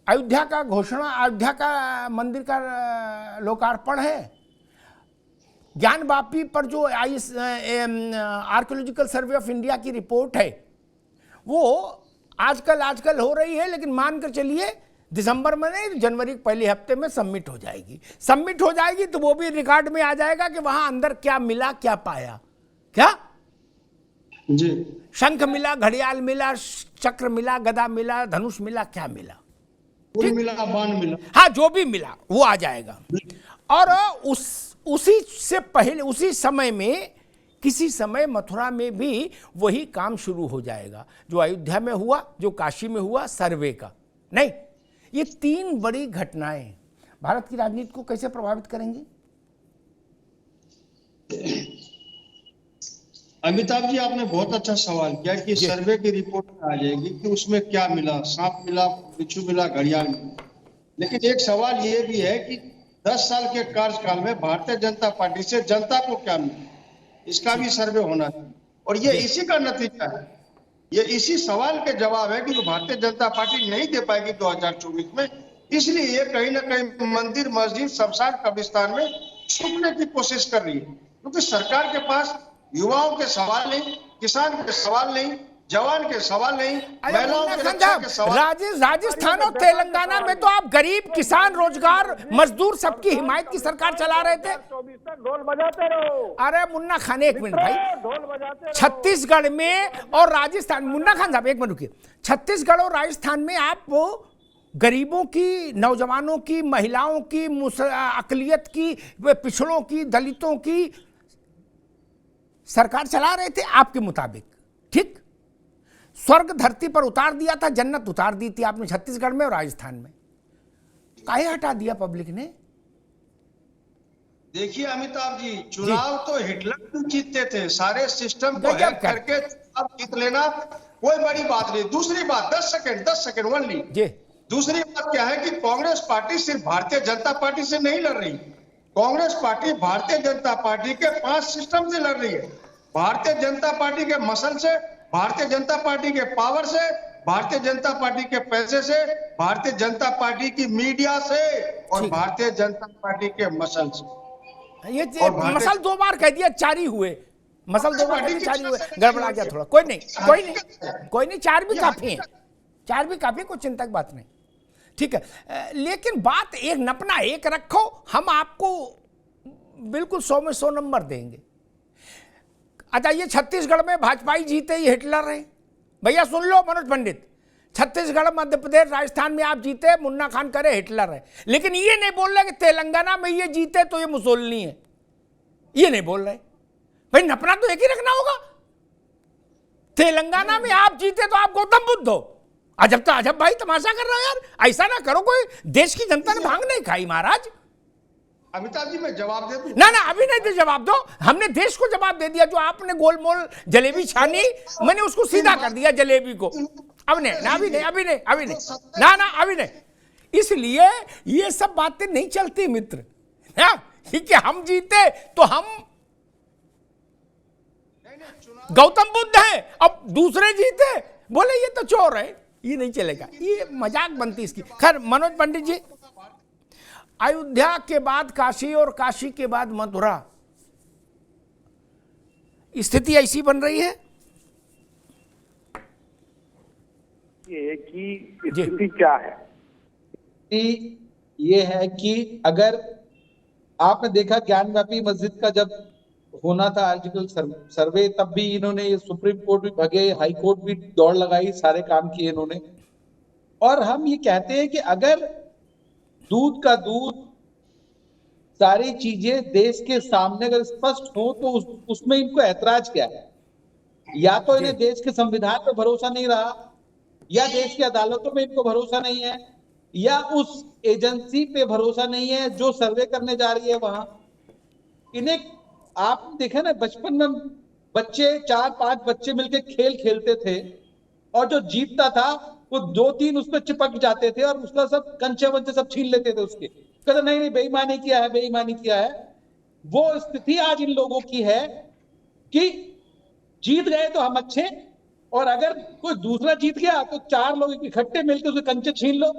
अयोध्या का घोषणा, अयोध्या का मंदिर का लोकार्पण है। ज्ञान वापी पर जो आर्कियोलॉजिकल सर्वे ऑफ इंडिया की रिपोर्ट है वो आजकल हो रही है, लेकिन मानकर चलिए दिसंबर में नहीं, जनवरी के पहले हफ्ते में सबमिट हो जाएगी तो वो भी रिकॉर्ड में आ जाएगा कि वहां अंदर क्या मिला, क्या पाया। क्या जी, शंख मिला, घड़ियाल मिला, चक्र मिला, गदा मिला, धनुष मिला, क्या मिला, फूल मिला, बाण मिला, हाँ जो भी मिला वो आ जाएगा। और उसी से पहले, उसी समय में, किसी समय मथुरा में भी वही काम शुरू हो जाएगा जो अयोध्या में हुआ, जो काशी में हुआ, सर्वे का। नहीं, ये तीन बड़ी घटनाएं भारत की राजनीति को कैसे प्रभावित करेंगी? अमिताभ जी आपने बहुत अच्छा सवाल किया कि सर्वे की रिपोर्ट में आ जाएगी कि उसमें क्या मिला, सांप मिला, बिच्छू मिला, घड़ियाल मिला। लेकिन एक सवाल ये भी है कि 10 साल के कार्यकाल में भारतीय जनता पार्टी से जनता को क्या मिला, इसका भी सर्वे होना चाहिए। और ये इसी का नतीजा है, ये इसी सवाल के जवाब है कि जो भारतीय जनता पार्टी नहीं दे पाएगी 2024 में, इसलिए ये कहीं ना कहीं मंदिर, मस्जिद, शमशान, कब्रिस्तान में छुपने की कोशिश कर रही है। क्योंकि सरकार के पास युवाओं के सवाल नहीं, किसान के सवाल नहीं, जवान के सवाल नहीं, महिलाओं के रक्षा के सवाल। राजस्थान और तेलंगाना में तो आप गरीब, किसान, रोजगार, मजदूर सबकी हिमायत की सरकार चला रहे थे। ढोल बजाते रहो। अरे मुन्ना खान एक मिनट भाई, ढोल बजाते रहो। छत्तीसगढ़ में और राजस्थान, मुन्ना खान साहब एक मिनट रुकिए, छत्तीसगढ़ और राजस्थान में आप वो गरीबों की, नौजवानों की, महिलाओं की, अकलियत की, पिछड़ों की, दलितों की सरकार चला रहे थे आपके मुताबिक, ठीक? स्वर्ग धरती पर उतार दिया था, जन्नत उतार दी थी आपने छत्तीसगढ़ में और राजस्थान में। काहे हटा दिया पब्लिक ने? देखिए अमिताभ जी, चुनाव तो हिटलर भी जीतते थे, सारे सिस्टम को हैक करके चुनाव जीत लेना कोई बड़ी बात नहीं। दूसरी बात, 10 सेकंड ओनली जी। दूसरी बात क्या है कि कांग्रेस पार्टी सिर्फ भारतीय जनता पार्टी से नहीं लड़ रही, कांग्रेस पार्टी भारतीय जनता पार्टी के 5 सिस्टम से लड़ रही है। भारतीय जनता पार्टी के मसल से, भारतीय जनता पार्टी के पावर से, भारतीय जनता पार्टी के पैसे से, भारतीय जनता पार्टी की मीडिया से और भारतीय जनता पार्टी के मसल से। ये मसल 2 बार कह दिया, 4 ही हुए, मसल 2 बार 4 हुए, गड़बड़ा गया थोड़ा। कोई नहीं, 4 भी काफी है, 4 भी काफी, कोई चिंता की बात नहीं, ठीक है। लेकिन बात एक नपना एक रखो, हम आपको बिल्कुल 100 में 100 नंबर देंगे। अच्छा, ये छत्तीसगढ़ में भाजपा ही जीते, ये हिटलर है भैया, सुन लो मनोज पंडित, छत्तीसगढ़, मध्य प्रदेश, राजस्थान में आप जीते, मुन्ना खान करे हिटलर है, लेकिन ये नहीं बोल रहे कि तेलंगाना में ये जीते तो ये मुसोलिनी है, ये नहीं बोल रहे भाई। नपना तो एक ही रखना होगा। तेलंगाना में आप जीते तो आप गौतम बुद्ध हो। अजब तो अजब भाई, तमाशा कर रहे हो यार, ऐसा ना करो, कोई देश की जनता ने भांग नहीं खाई महाराज। अमिताभ जी मैं जवाब दे दूं? ना अभी नहीं दे, जवाब दो। हमने देश को जवाब दे दिया, जो आपने गोलमोल जलेबी छानी, मैंने उसको सीधा कर दिया जलेबी को। अब नहीं, अभी नहीं। इसलिए ये सब बातें नहीं चलती मित्र, कि हम जीते तो हम गौतम बुद्ध हैं, अब दूसरे जीते बोले ये तो चोर है, ये नहीं चलेगा, ये मजाक बनती इसकी। खैर मनोज पंडित जी, अयोध्या के बाद काशी और काशी के बाद मथुरा, स्थिति ऐसी बन रही है कि स्थिति क्या है? ये है कि अगर आपने देखा ज्ञानव्यापी मस्जिद का जब होना था आर्टिकल सर्वे, तब भी इन्होंने ये सुप्रीम कोर्ट भी भगे, हाई कोर्ट भी दौड़ लगाई, सारे काम किए इन्होंने। और हम ये कहते हैं कि अगर दूध का दूध, सारी चीजें देश के सामने अगर स्पष्ट हो तो उसमें इनको ऐतराज क्या है? या तो इन्हें देश के संविधान पे भरोसा नहीं रहा, या देश की अदालतों में इनको भरोसा नहीं है, या उस एजेंसी पे भरोसा नहीं है जो सर्वे करने जा रही है वहां। इन्हें आप देखा ना, बचपन में बच्चे 4-5 बच्चे मिलकर खेल खेलते थे और जो जीतता था वो 2-3 उस पर चिपक जाते थे और उसका सब कंचे वंचे सब छीन लेते थे उसके, कहते नहीं बेईमानी किया है। वो स्थिति आज इन लोगों की है कि जीत गए तो हम अच्छे, और अगर कोई दूसरा जीत गया तो 4 लोग इकट्ठे मिलकर उसके कंचे छीन लो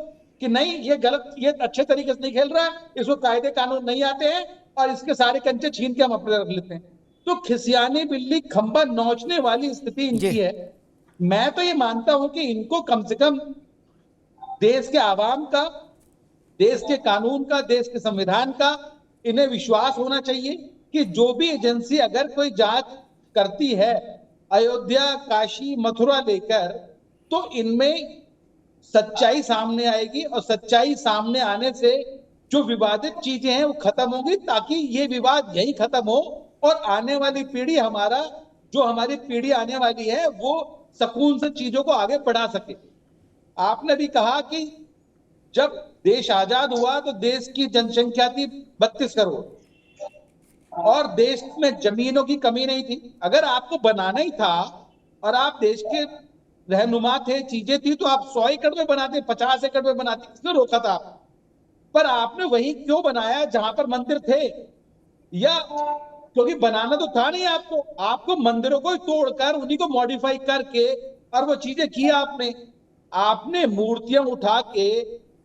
कि नहीं ये गलत, ये अच्छे तरीके से नहीं खेल रहा है, इसको कायदे कानून नहीं आते हैं और इसके सारे कंचे छीन के हम अपने रख लेते हैं। तो खिसियानी बिल्ली खंबा नोचने वाली स्थिति इनकी है। मैं तो ये मानता हूं कि इनको कम से कम देश के आवाम का, देश के कानून का, देश के संविधान का इन्हें विश्वास होना चाहिए कि जो भी एजेंसी अगर कोई जांच करती है अयोध्या, काशी, मथुरा लेकर, तो इनमें सच्चाई सामने आएगी और सच्चाई सामने आने से जो विवादित चीजें हैं वो खत्म होंगी, ताकि ये विवाद यही खत्म हो और आने वाली पीढ़ी, हमारी पीढ़ी आने वाली है, वो सुकून से चीजों को आगे बढ़ा सके। आपने भी कहा कि जब देश आजाद हुआ तो देश की जनसंख्या थी 32 करोड़ और देश में जमीनों की कमी नहीं थी। अगर आपको बनाना ही था और आप देश के रहनुमा थे, चीजें थी, तो आप 100 एकड़ में बनाते, 50 एकड़ में बनाते, किसने रोका था? पर आपने वही क्यों बनाया जहां पर मंदिर थे? या क्योंकि बनाना तो था नहीं आपको मंदिरों को तोड़कर उन्हीं को मॉडिफाई करके और वो चीजें की आपने मूर्तियां उठा के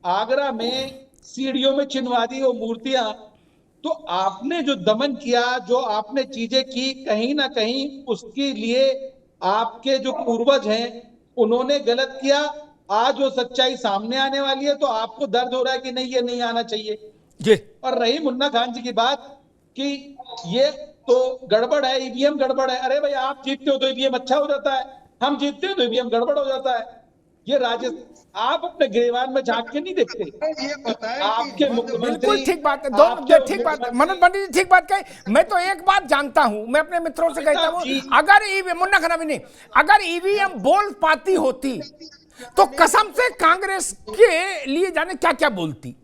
आगरा में सीढ़ियों में चिनवा दी वो मूर्तियां। तो आपने जो दमन किया, जो आपने चीजें की, कहीं ना कहीं उसके लिए आपके जो पूर्वज हैं उन्होंने गलत किया। आज वो सच्चाई सामने आने वाली है तो आपको दर्द हो रहा है कि नहीं, ये नहीं आना चाहिए जी। और रही मुन्ना खान जी की बात कि ये तो गड़बड़ है, ईवीएम गड़बड़ है। अरे भाई, आप जीतते हो तो ईवीएम अच्छा हो जाता है, हम जीतते हो तो ईवीएम गड़बड़ हो जाता है। ये आप अपने गिरवान में झांक के नहीं देखते। ये बताएं आपके मुख्यमंत्री, बिल्कुल ठीक बात है, दोनों ठीक बात है, मनोज पंडित जी ठीक बात कही। मैं तो एक बात जानता हूं, मैं अपने मित्रों से कहता हूं, अगर मुन्ना खान नहीं, अगर ईवीएम बोल पाती होती तो कसम से कांग्रेस के लिए जाने क्या क्या बोलती।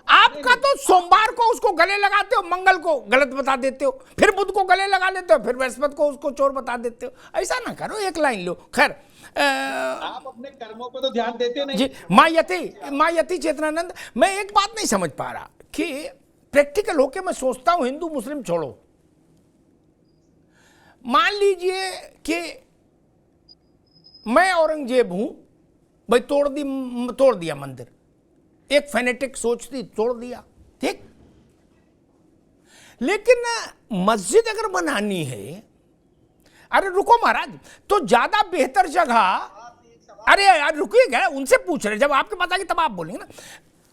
आपका तो सोमवार को उसको गले लगाते हो, मंगल को गलत बता देते हो, फिर बुध को गले लगा लेते हो, फिर बृहस्पति को उसको चोर बता देते हो। ऐसा ना करो, एक लाइन लो। खैर, आप अपने कर्मों पर तो ध्यान देते नहीं। जी, मायती चेतनानंद, मैं एक बात नहीं समझ पा रहा कि प्रैक्टिकल होके मैं सोचता हूं, हिंदू मुस्लिम छोड़ो, मान लीजिए कि मैं औरंगजेब हूं, भाई तोड़ दिया मंदिर, एक फेनेटिक सोच थी, तोड़ दिया, ठीक। लेकिन मस्जिद अगर बनानी है, अरे रुको महाराज, तो ज्यादा बेहतर जगह, अरे यार रुकिएगा, उनसे पूछ रहे, जब आपके पास आएगी तब आप बोलेंगे ना।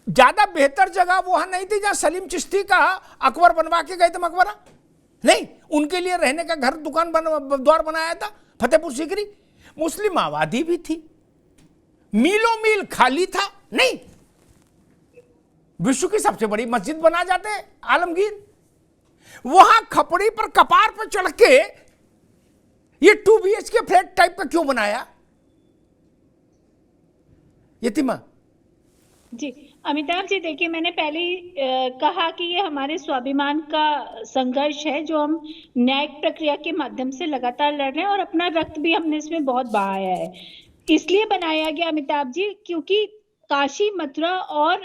ज्यादा बेहतर जगह वहां नहीं थी जहां सलीम चिश्ती का अकबर बनवा के गए थे मकबरा? नहीं, उनके लिए रहने का घर, दुकान, द्वार बनाया था फतेहपुर सीकरी। मुस्लिम आबादी भी थी, मीलों मील खाली था। नहीं, विश्व की सबसे बड़ी मस्जिद बना जाते आलमगीर, वहां खपड़ी पर कपार पर चढ़ के ये 2 BHK फ्लैट टाइप का क्यों बनाया? यतिमा जी, अमिताभ जी, देखिए, मैंने पहले ही कहा कि ये हमारे स्वाभिमान का संघर्ष है जो हम न्यायिक प्रक्रिया के माध्यम से लगातार लड़ रहे हैं और अपना रक्त भी हमने इसमें बहुत बहाया है। इसलिए बनाया गया अमिताभ जी, क्योंकि काशी, मथुरा और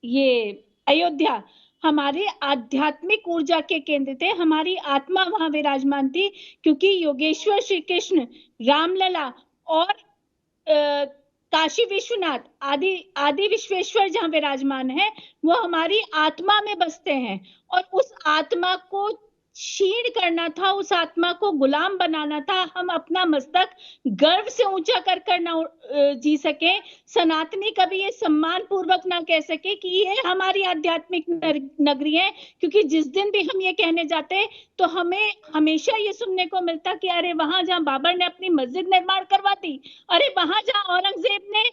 ये अयोध्या हमारे आध्यात्मिक ऊर्जा के केंद्र थे, हमारी आत्मा वहां विराजमान थी, क्योंकि योगेश्वर श्री कृष्ण, रामलला और काशी विश्वनाथ, आदि विश्वेश्वर जहां विराजमान है, वो हमारी आत्मा में बसते हैं। और उस आत्मा को क्षीण करना था, उस आत्मा को गुलाम बनाना था। हम अपना मस्तक गर्व से ऊंचा कर ना जी सके, सनातनी कभी ये सम्मान पूर्वक ना कह सके कि ये हमारी आध्यात्मिक नगरी है, क्योंकि जिस दिन भी हम ये कहने जाते तो हमें हमेशा ये सुनने को मिलता कि अरे वहां जहां बाबर ने अपनी मस्जिद निर्माण करवा दी, अरे वहां जहां औरंगजेब ने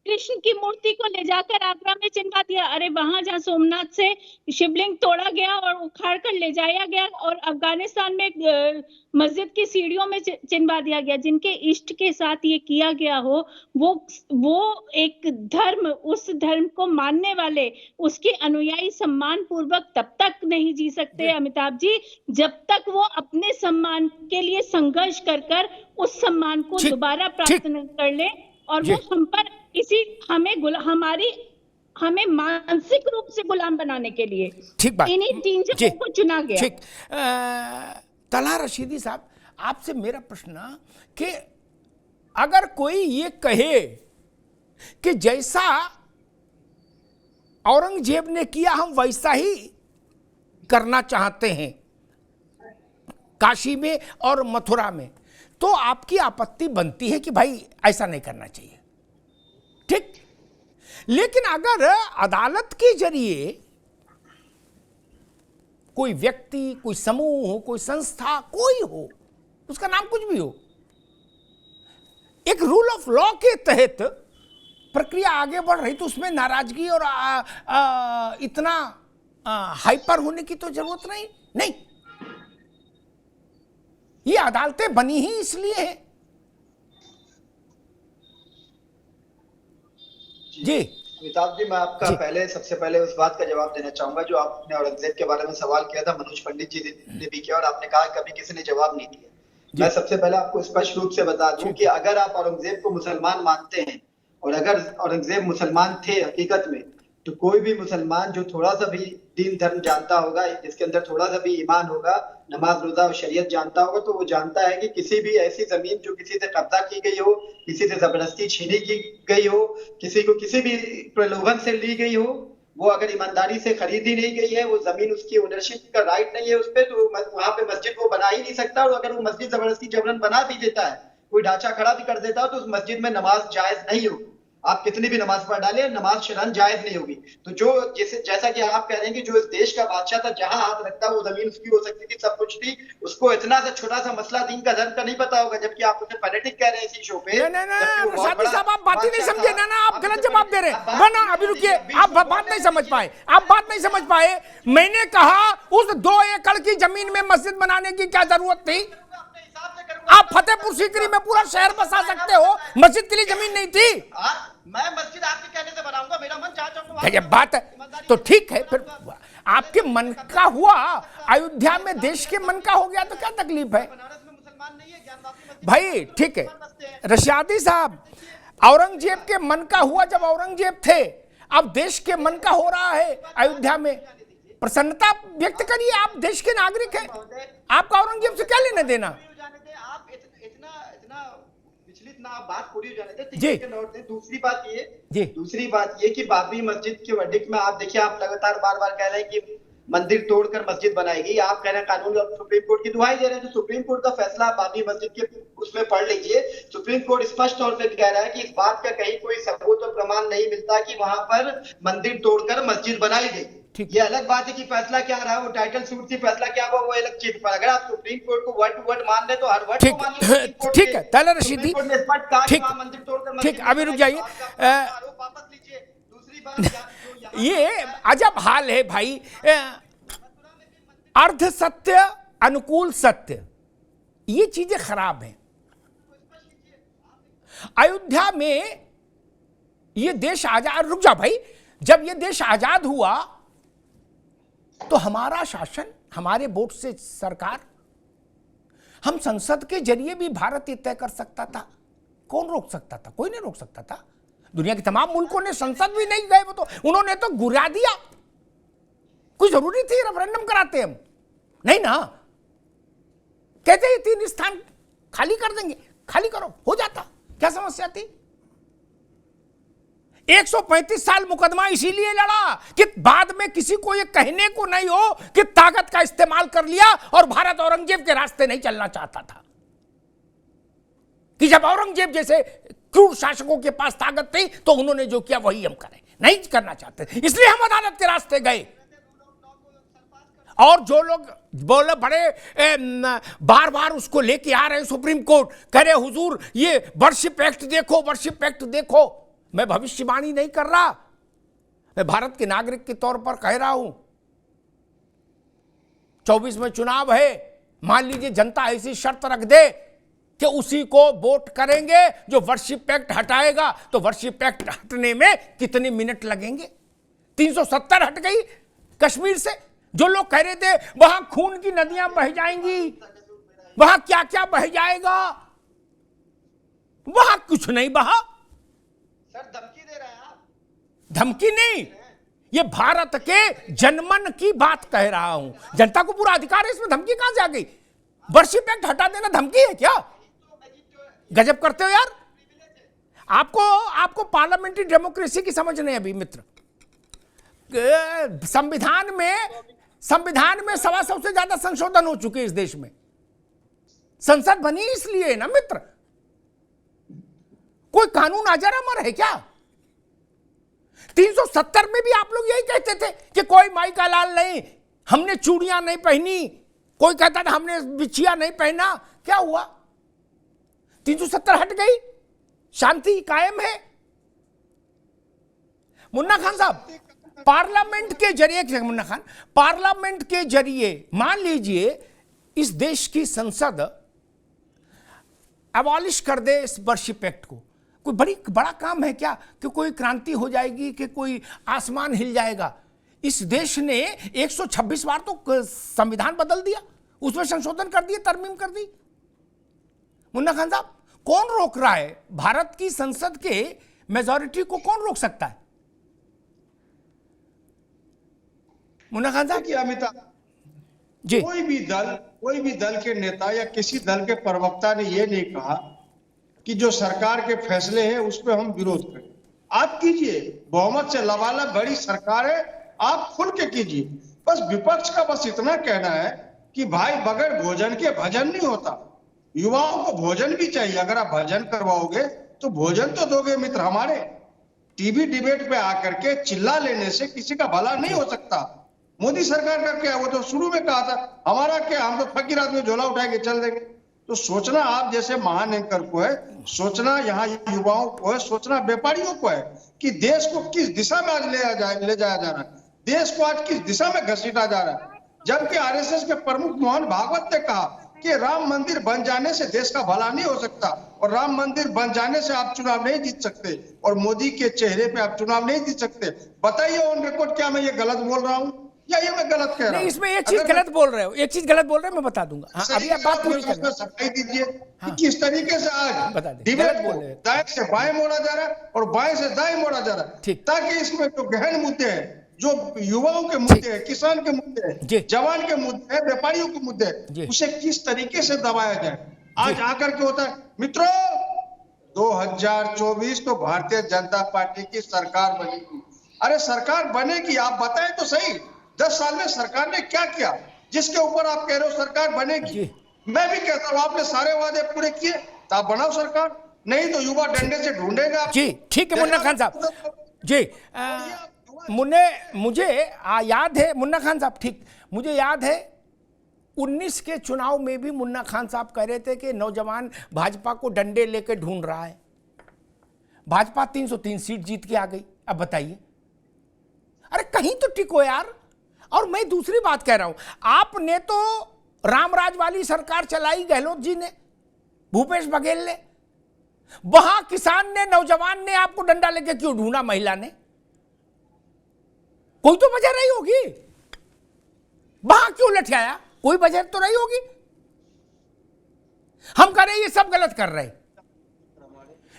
कृष्ण की मूर्ति को ले जाकर आगरा में चिनवा दिया, अरे वहां जहां सोमनाथ से शिवलिंग तोड़ा गया और उखाड़ कर ले जाया गया और अफगानिस्तान में मस्जिद की सीढ़ियों में चिनवा दिया गया। जिनके इष्ट के साथ ये किया गया हो, वो एक धर्म, उस धर्म को मानने वाले, उसके अनुयायी सम्मान पूर्वक तब तक नहीं जी सकते अमिताभ जी, जब तक वो अपने सम्मान के लिए संघर्ष कर उस सम्मान को दोबारा प्राप्त कर ले। और वो हम पर हमें मानसिक रूप से गुलाम बनाने के लिए ठीक बात, इन्हीं 3 जगहों को चुना गया। ठीक। तलहा रशीदी साहब, आपसे मेरा प्रश्न कि अगर कोई ये कहे कि जैसा औरंगजेब ने किया हम वैसा ही करना चाहते हैं काशी में और मथुरा में, तो आपकी आपत्ति बनती है कि भाई ऐसा नहीं करना चाहिए, ठीक। लेकिन अगर अदालत के जरिए कोई व्यक्ति, कोई समूह हो, कोई संस्था, कोई हो, उसका नाम कुछ भी हो, एक रूल ऑफ लॉ के तहत प्रक्रिया आगे बढ़ रही, तो उसमें नाराजगी और इतना हाइपर होने की तो जरूरत नहीं। ये अदालतें बनी ही इसलिए है। जी अमिताभ जी, मैं आपका सबसे पहले उस बात का जवाब देना चाहूंगा जो आपने औरंगजेब के बारे में सवाल किया था, मनोज पंडित जी ने भी किया और आपने कहा कभी किसी ने जवाब नहीं दिया। मैं सबसे पहले आपको स्पष्ट रूप से बता दूं कि अगर आप औरंगजेब को मुसलमान मानते हैं और अगर औरंगजेब मुसलमान थे हकीकत में, तो कोई भी मुसलमान जो थोड़ा सा भी दीन धर्म जानता होगा, जिसके अंदर थोड़ा सा भी ईमान होगा, नमाज रोजा और शरीयत जानता होगा, तो वो जानता है कि किसी भी ऐसी जमीन जो किसी से कब्जा की गई हो, किसी से जबरदस्ती छीनी की गई हो, किसी को किसी भी प्रलोभन से ली गई हो, वो अगर ईमानदारी से खरीदी नहीं गई है, वो जमीन उसकी ओनरशिप का राइट नहीं है उस पर, तो वहां पे मस्जिद वो बना ही नहीं सकता। और अगर वो मस्जिद जबरदस्ती जबरन बना भी देता है, कोई ढांचा खड़ा भी कर देता हो, तो उस मस्जिद में नमाज जायज नहीं होगी। आप कितनी भी नमाज पढ़ डाले, नमाज शरन जायज नहीं होगी। तो जो जैसा कि आप कह रहे हैं कि जो इस देश का बादशाह था, जहां हाथ रखता वो जमीन उसकी हो सकती थी, सब कुछ थी, उसको इतना सा छोटा सा मसला दीन का धर्म का नहीं पता होगा, जबकि आप उसे फैनेटिक कह रहे हैं इसी शो पे। शादी साहब, आप बात ही नहीं समझे ना, आप गलत जवाब दे रहे हैं ना। अभी रुकिए, आप बात नहीं समझ पाए। मैंने कहा उस 2 एकड़ की जमीन में मस्जिद बनाने की क्या जरूरत थी? आप फतेहपुर सीकरी में पूरा शहर बसा सकते हो, मस्जिद के लिए जमीन नहीं थी। मैं मस्जिद आपके कहने से बनाऊंगा, मेरा मन जहां चाहूंगा। ये बात तो ठीक है, फिर आपके मन का हुआ, अयोध्या में देश के मन का हो गया तो क्या तकलीफ है भाई? ठीक है रशियादी साहब, औरंगजेब के मन का हुआ जब औरंगजेब थे, अब देश के मन का हो रहा है अयोध्या में। प्रसन्नता व्यक्त करिए, आप देश के नागरिक हैं, आपका औरंगजेब से क्या लेना देना? बात पूरी हो जाने थे। दूसरी बात ये कि बाबरी मस्जिद के वर्डिक्ट में आप देखिए, आप लगातार बार कह रहे हैं कि मंदिर तोड़कर मस्जिद बनाई गई, आप कह रहे हैं कानून और सुप्रीम कोर्ट की दुहाई दे रहे हैं। तो सुप्रीम कोर्ट का फैसला आप बाबरी मस्जिद के उसमें पढ़ लीजिए। सुप्रीम कोर्ट स्पष्ट तौर पर कह रहा है कि इस बात का कहीं कोई सबूत और प्रमाण नहीं मिलता कि वहां पर मंदिर तोड़कर मस्जिद बनाई गई। ये अलग बात है कि फैसला क्या रहा, वो टाइटल सूट थी, फैसला क्या हुआ वो अलग चीज। पर अगर आप सुप्रीम कोर्ट को वर्ड टू वर्ड मान रहे तो हर वर्ड को मान लो। ठीक है ताला रशीदी, ठीक। अभी रुक जाइए, ये अजब हाल है भाई। अर्ध सत्य अनुकूल सत्य, ये चीजें खराब हैं। अयोध्या में ये देश आजाद, रुक जा भाई, जब ये देश आजाद हुआ तो हमारा शासन, हमारे वोट से सरकार, हम संसद के जरिए भी भारत ये तय कर सकता था। कौन रोक सकता था? कोई नहीं रोक सकता था। दुनिया के तमाम मुल्कों ने संसद भी नहीं गए, वो तो उन्होंने तो गिरा दिया। कोई जरूरी थी रेफरेंडम कराते? हम नहीं ना, कहते ही 3 स्थान खाली कर देंगे, खाली करो, हो जाता, क्या समस्या थी? 135 साल मुकदमा इसीलिए लड़ा कि बाद में किसी को यह कहने को नहीं हो कि ताकत का इस्तेमाल कर लिया और भारत औरंगजेब के रास्ते नहीं चलना चाहता था। कि जब औरंगजेब जैसे क्रूर शासकों के पास ताकत थी तो उन्होंने जो किया वही हम करें, नहीं करना चाहते, इसलिए हम अदालत के रास्ते गए। और जो लोग बोले बड़े बार उसको लेके आ रहे हैं सुप्रीम कोर्ट, कह रहे हुजूर ये वर्शिप एक्ट देखो, वर्शिप एक्ट देखो। मैं भविष्यवाणी नहीं कर रहा, मैं भारत के नागरिक के तौर पर कह रहा हूं। 24 में चुनाव है, मान लीजिए जनता ऐसी शर्त रख दे कि उसी को वोट करेंगे जो वर्शिप एक्ट हटाएगा, तो वर्शिप एक्ट हटने में कितने मिनट लगेंगे? 370 हट गई कश्मीर से। जो लोग कह रहे थे वहां खून की नदियां बह जाएंगी, वहां क्या क्या बह जाएगा, वहां कुछ नहीं बहा। धमकी दे रहे हैं आप? धमकी नहीं, ये भारत के जनमन की बात कह रहा हूं। जनता को पूरा अधिकार है, इसमें धमकी कहां से आ गई? वर्शिप एक्ट हटा देना धमकी है क्या? गजब करते हो यार। आपको पार्लियामेंट्री डेमोक्रेसी की समझ नहीं अभी मित्र। संविधान में 125 से ज्यादा संशोधन हो चुके इस देश में। संसद बनी इसलिए ना मित्र, कोई कानून आजर अमर है क्या? 370 में भी आप लोग यही कहते थे कि कोई माई का लाल नहीं, हमने चूड़ियां नहीं पहनी, कोई कहता था हमने बिछिया नहीं पहना। क्या हुआ? 370 हट गई, शांति कायम है। मुन्ना खान साहब, पार्लियामेंट के जरिए, मुन्ना खान, पार्लियामेंट के जरिए मान लीजिए इस देश की संसद अबॉलिश कर दे इस वर्शिप एक्ट को, कोई बड़ा काम है क्या? कि कोई क्रांति हो जाएगी, कि कोई आसमान हिल जाएगा? इस देश ने 126 बार तो संविधान बदल दिया, उसमें संशोधन कर दिए, तरमीम कर दी। मुन्ना खान साहब, कौन रोक रहा है? भारत की संसद के मेजॉरिटी को कौन रोक सकता है? मुन्ना खान साहब। अमिताभ जी, कोई भी दल के नेता या किसी दल के प्रवक्ता ने यह नहीं कहा कि जो सरकार के फैसले हैं उस पर हम विरोध करें। आप कीजिए, बहुमत से लबालब बड़ी सरकार है, आप खुल के कीजिए। बस विपक्ष का बस इतना कहना है कि भाई बगैर भोजन के भजन नहीं होता। युवाओं को भोजन भी चाहिए, अगर आप भजन करवाओगे तो भोजन तो दोगे मित्र हमारे। टीवी डिबेट पे आकर के चिल्ला लेने से किसी का भला नहीं हो सकता। मोदी सरकार का क्या, वो तो शुरू में कहा था हमारा क्या, हम तो फकीर आदमी झोला उठाएंगे चल देंगे। तो सोचना आप जैसे महान एंकर को है, सोचना यहाँ युवाओं को है, सोचना व्यापारियों को है कि देश को किस दिशा में आज ले जाया जा रहा है, देश को आज किस दिशा में घसीटा जा रहा है। जबकि आरएसएस के प्रमुख मोहन भागवत ने कहा कि राम मंदिर बन जाने से देश का भला नहीं हो सकता, और राम मंदिर बन जाने से आप चुनाव नहीं जीत सकते, और मोदी के चेहरे पे आप चुनाव नहीं जीत सकते। बताइए ऑन रिकॉर्ड, क्या मैं ये गलत बोल रहा हूँ या ये मैं गलत कह रहा हूँ? नहीं, इसमें एक चीज गलत बोल रहे हो, एक चीज गलत बोल रहे हो, मैं बता दूंगा। हाँ, अभी आप बात पूरी करना। सफाई दीजिए कि किस तरीके से आज बता दें, डिबेट गलत को बोल रहे हैं। दाएं से बाएं मोड़ा जा रहा है और बाएं से दाएं मोड़ा जा रहा है, ठीक। ताकि इसमें जो गहन मुद्दे हैं, जो युवाओं के मुद्दे हैं, किसान के मुद्दे जी। हैं, जवान के मुद्दे हैं, व्यापारियों के मुद्दे जी। हैं, उसे किस तरीके से दबाया जाए। आज आकर के होता है मित्रों, 2024 तो भारतीय जनता पार्टी की सरकार बनेगी। अरे सरकार बनेगी, आप बताएं तो सही, 10 साल में सरकार ने क्या किया जिसके ऊपर आप कह रहे हो सरकार बनेगी? मैं भी कहता हूं आपने सारे वादे पूरे किए तो आप बनाओ सरकार, नहीं तो युवा डंडे से ढूंढेगा। जी ठीक है मुन्ना खान साहब जी। मुझे याद है मुन्ना खान साहब, ठीक, मुझे याद है 19 के चुनाव में भी मुन्ना खान साहब कह रहे थे कि नौजवान भाजपा को डंडे लेकर ढूंढ रहा है। भाजपा 303 सीट जीत के आ गई। अब बताइए, अरे कहीं तो टिको यार। और मैं दूसरी बात कह रहा हूं, आपने तो रामराज वाली सरकार चलाई गहलोत जी ने, भूपेश बघेल ने, वहां किसान ने, नौजवान ने आपको डंडा लेके क्यों ढूंढा? महिला ने, कोई तो वजह रही होगी, वहां क्यों लटकाया? कोई वजह तो रही होगी। हम कह रहे ये सब गलत कर रहे,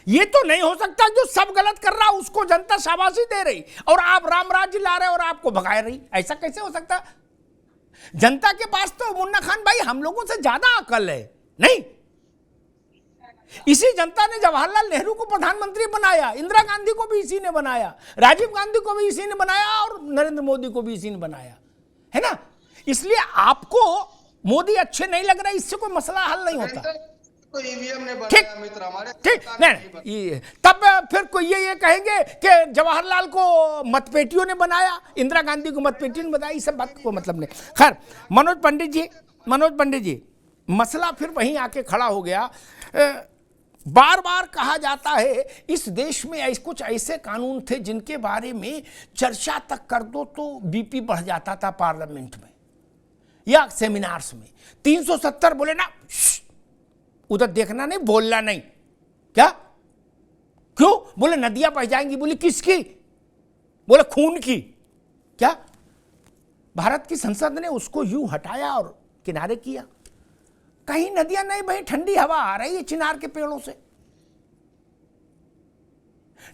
ये तो नहीं हो सकता जो सब गलत कर रहा उसको जनता शाबाशी दे रही और आप रामराज्य ला रहे और आपको भगा रही। ऐसा कैसे हो सकता? जनता के पास तो मुन्ना खान भाई हम लोगों से ज्यादा अकल है। नहीं, इसी जनता ने जवाहरलाल नेहरू को प्रधानमंत्री बनाया, इंदिरा गांधी को भी इसी ने बनाया, राजीव गांधी को भी इसी ने बनाया और नरेंद्र मोदी को भी इसी ने बनाया, है ना? इसलिए आपको मोदी अच्छे नहीं लग रहे, इससे कोई मसला हल नहीं होता। तो ईवीएम ने बनाया मित्र हमारे, ठीक नहीं, तब फिर कोई ये कहेंगे कि जवाहरलाल को मतपेटियों ने बनाया, इंदिरा गांधी को मतपेटियों ने बनाया, इस सब बात को मतलब नहीं। खैर मनोज पंडित जी, मसला फिर वहीं आके खड़ा हो गया। बार बार कहा जाता है इस देश में कुछ ऐसे कानून थे जिनके बारे में चर्चा तक कर दो तो बीपी बढ़ जाता था पार्लियामेंट में या सेमिनार्स में। 370 बोले ना, उधर देखना नहीं, बोलना नहीं। क्या? क्यों? बोले नदियां बह जाएंगी। बोले किसकी? बोले खून की। क्या? भारत की संसद ने उसको यूं हटाया और किनारे किया। कहीं नदियां नहीं बही, ठंडी हवा आ रही है चिनार के पेड़ों से।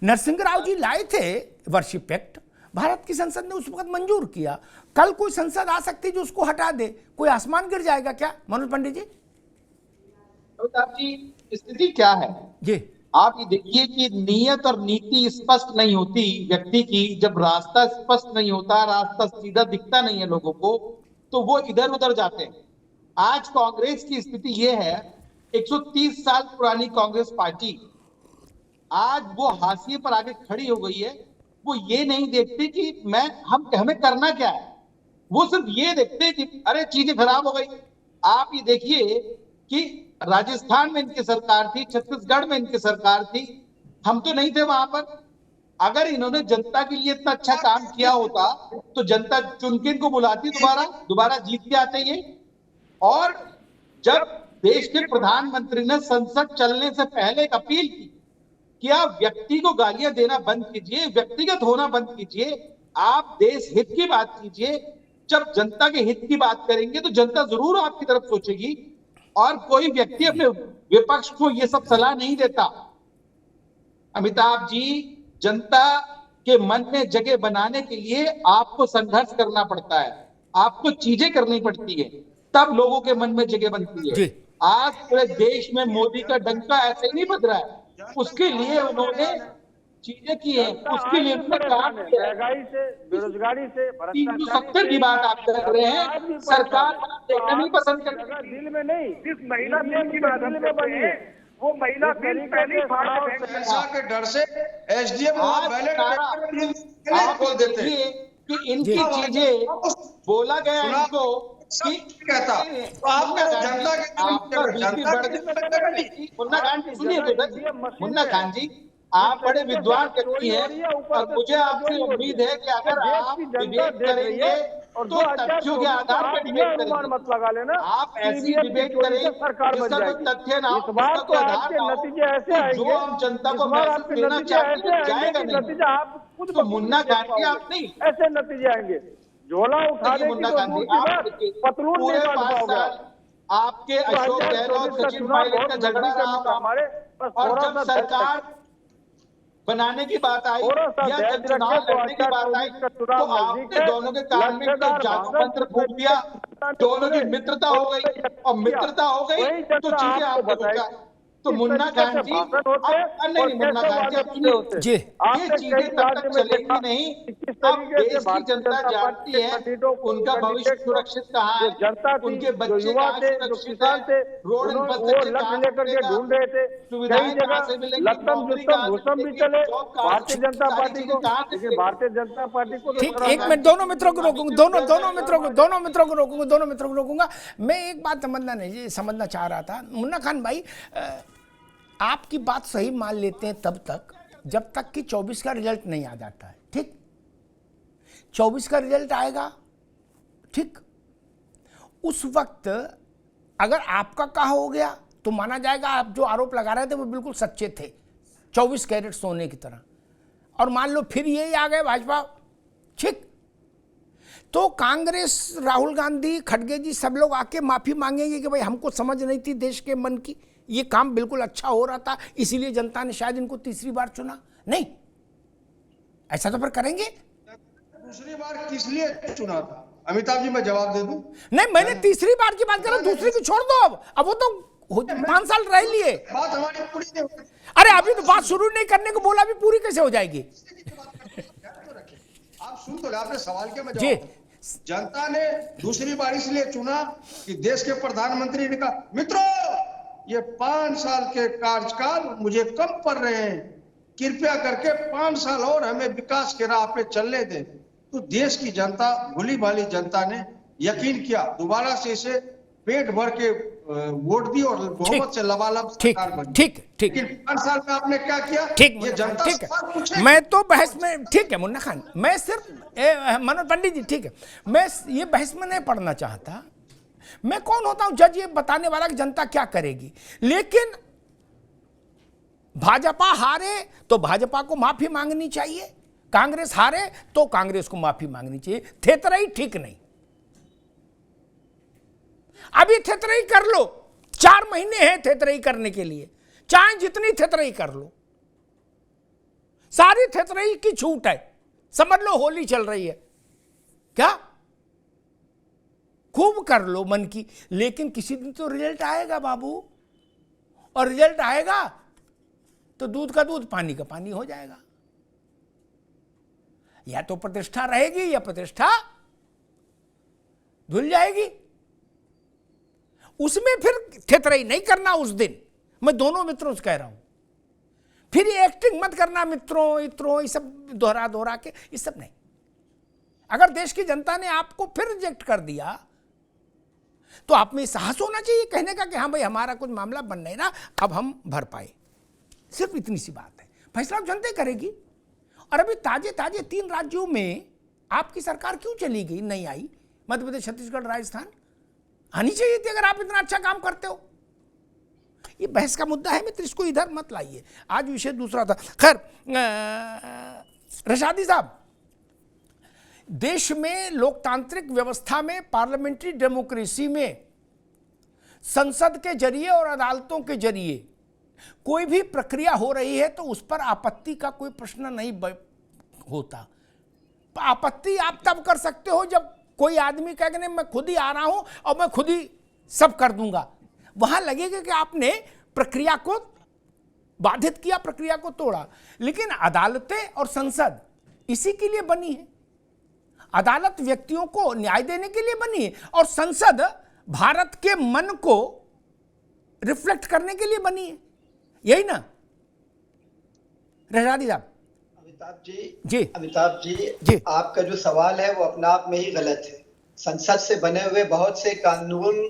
नरसिंह राव जी लाए थे वर्शिप एक्ट, भारत की संसद ने उस वक्त मंजूर किया। कल कोई संसद आ सकती जो उसको हटा दे, कोई आसमान गिर जाएगा क्या? मनोज पंडित जी, आपकी स्थिति क्या है जी? आप ये देखिए कि नीयत और नीति स्पष्ट नहीं होती व्यक्ति की, जब रास्ता स्पष्ट नहीं होता, रास्ता सीधा दिखता नहीं है लोगों को, तो वो इधर उधर जाते हैं। आज कांग्रेस की स्थिति ये है, 130 साल पुरानी कांग्रेस पार्टी आज वो हाशिए पर आगे खड़ी हो गई है। वो ये नहीं देखती कि हमें करना क्या है, वो सिर्फ ये देखते हैं कि अरे चीजें खराब हो गई। आप ये देखिए कि राजस्थान में इनकी सरकार थी, छत्तीसगढ़ में इनकी सरकार थी, हम तो नहीं थे वहां पर। अगर इन्होंने जनता के लिए इतना अच्छा काम किया होता तो जनता चुन के इनको बुलाती, दोबारा जीत के आते ये। और जब देश के प्रधानमंत्री ने संसद चलने से पहले एक अपील की कि आप व्यक्ति को गालियां देना बंद कीजिए, व्यक्तिगत होना बंद कीजिए, आप देश हित की बात कीजिए। जब जनता के हित की बात करेंगे तो जनता जरूर आपकी तरफ सोचेगी। और कोई व्यक्ति अपने विपक्ष को ये सब सलाह नहीं देता। अमिताभ जी, जनता के मन में जगह बनाने के लिए आपको संघर्ष करना पड़ता है, आपको चीजें करनी पड़ती है, तब लोगों के मन में जगह बनती है। आज पूरे देश में मोदी का डंका ऐसे ही नहीं बज रहा है, उसके लिए उन्होंने चीजें की है, उसके लिए उन्होंने काम किया है। महंगाई से, बेरोजगारी से, 370 की बात आप कर रहे हैं, सरकार देखना नहीं पसंद करती। दिल में नहीं, जिस महिला दिल में बनी है वो महिला पैसा के डर से एसडीएम आप बोल देते हैं कि इनकी चीजें बोला गया इनको कि कहता तो आपने जनता के मुन्ना खान जी, आप बड़े विद्वान व्यक्ति हैं और मुझे आपसे उम्मीद है कि अगर आप डिबेट करेंगे तो तथ्यों के आधार पर डिबेट करेंगे, मत लगा लेना। आप ऐसी डिबेट करें सरकार बन जाएगी। तथ्य ना इस बार तो आपके नतीजे ऐसे आएंगे, जो हम जनता को मैसेज देना चाहते हैं जाएगा नहीं। नतीजा आप खुद तो मुन्ना खान जी आप नहीं, ऐसे नतीजे आएंगे। झोला उठाने की तो दूर की बात, पतलून पूरे नहीं बांध 5 पाओगे। साल आपके अशोक गहलोत, सचिन पायलट का झगड़ा रहा हमारे, और जब सरकार बनाने की बात आई या जब चुनाव लड़ने की बात आई तो आपने दोनों के कान में जादू मंत्र फूंक दिया, दोनों की मित्रता हो गई, और मित्रता हो गई तो चीजें आपको होगा। तो मुन्ना खान जी, नहीं मुन्ना खान जी, जी ये चीजें तब तक चलेंगी नहीं। अब देश की जनता जानती है उनका भविष्य सुरक्षित कहाँ है, उनके बच्चे कहाँ सुरक्षित है, रोड लेकर के ढूंढ रहे थे, सुविधाएं कहाँ से मिलेंगी, नौकरी कहाँ से भी मिलेगी, चले जॉब कहाँ भारतीय से, जनता सारी पार्टी चीजें को, कहाँ से लेकिन भारतीय जनता पार्टी को ठीक, एक मिनट, दोनों मित्रों को रोकूंगा, दोनों मित्रों को रोकूंगा। मैं एक बात समझना चाह रहा था मुन्ना खान भाई, आपकी बात सही मान लेते हैं तब तक जब तक कि 24 का रिजल्ट नहीं आ जाता है। ठीक, 24 का रिजल्ट आएगा, ठीक, उस वक्त अगर आपका कहा हो गया तो माना जाएगा आप जो आरोप लगा रहे थे वो बिल्कुल सच्चे थे, 24 कैरेट सोने की तरह। और मान लो फिर यही आ गए भाजपा, ठीक, तो कांग्रेस, राहुल गांधी, खड़गे जी सब लोग आके माफी मांगेंगे कि भाई हमको समझ नहीं थी देश के मन की, ये काम बिल्कुल अच्छा हो रहा था, इसीलिए जनता ने शायद इनको तीसरी बार चुना। नहीं, ऐसा तो फिर करेंगे। दूसरी बार किस लिए चुना था अमिताभ जी, मैं जवाब दे दूं? नहीं, मैंने तीसरी बार की बात कर रहा हूं, दूसरी की छोड़ दो। अब वो तो 5 साल रह लिए, बात हमारी पूरी नहीं होगी। अरे अभी तो बात शुरू नहीं करने को बोला, अभी पूरी कैसे हो जाएगी? आप सुन तो, आपने सवाल किया, मैं जी, जवाब दूं। जनता ने दूसरी बार इसलिए चुना कि देश के प्रधानमंत्री ने कहा मित्रों ये 5 साल के कार्यकाल मुझे कम पड़ रहे हैं, कृपया करके 5 साल और हमें विकास के राह पे चलने दें। तो देश की जनता, भली भाली जनता ने यकीन किया, दोबारा से इसे पेट भर के वोट दी और बहुमत से लबालब सरकार बनी। ठीक, लेकिन 5 साल में आपने क्या किया? ठीक, ये जनता ठीक है, मैं तो बहस में, ठीक है मुन्ना खान, मैं सिर्फ मनोज पंडित जी, ठीक है, मैं ये बहस में नहीं पढ़ना चाहता। मैं कौन होता हूं जज ये बताने वाला कि जनता क्या करेगी। लेकिन भाजपा हारे तो भाजपा को माफी मांगनी चाहिए, कांग्रेस हारे तो कांग्रेस को माफी मांगनी चाहिए। थेतराई ठीक नहीं, अभी थेतराई कर लो, 4 महीने हैं थेतराई करने के लिए, चाहे जितनी थेतराई कर लो, सारी थेतराई की छूट है। समझ लो होली चल रही है, क्या खूब कर लो मन की, लेकिन किसी दिन तो रिजल्ट आएगा बाबू, और रिजल्ट आएगा तो दूध का दूध पानी का पानी हो जाएगा। या तो प्रतिष्ठा रहेगी या प्रतिष्ठा धुल जाएगी। उसमें फिर थेथराई नहीं करना उस दिन, मैं दोनों मित्रों से कह रहा हूं। फिर ये एक्टिंग मत करना मित्रों इत्रों, ये सब दोहरा के, ये सब नहीं। अगर देश की जनता ने आपको फिर रिजेक्ट कर दिया तो आप में साहस होना चाहिए कहने का कि हाँ भाई हमारा कुछ मामला बन नहीं रहा, अब हम भर पाए। सिर्फ इतनी सी बात है, फैसला जनता करेगी। और अभी ताजे ताजे 3 राज्यों में आपकी सरकार क्यों चली गई, नहीं आई? मध्य प्रदेश, छत्तीसगढ़, राजस्थान आनी चाहिए थी अगर आप इतना अच्छा काम करते हो। ये बहस का मुद्दा है मित्र, इसको इधर मत लाइए। आज विषय दूसरा था। खैर रशादी साहब, देश में लोकतांत्रिक व्यवस्था में, पार्लियामेंट्री डेमोक्रेसी में संसद के जरिए और अदालतों के जरिए कोई भी प्रक्रिया हो रही है तो उस पर आपत्ति का कोई प्रश्न नहीं होता। आपत्ति आप तब कर सकते हो जब कोई आदमी कहे कि नहीं मैं खुद ही आ रहा हूं और मैं खुद ही सब कर दूंगा। वहां लगेगा कि आपने प्रक्रिया को बाधित किया, प्रक्रिया को तोड़ा। लेकिन अदालतें और संसद इसी के लिए बनी है। अदालत व्यक्तियों को न्याय देने के लिए बनी है और संसद भारत के मन को रिफ्लेक्ट करने के लिए बनी है, यही ना रशादी साहब? अमिताभ जी, आपका जो सवाल है वो अपने आप में ही गलत है। संसद से बने हुए बहुत से कानून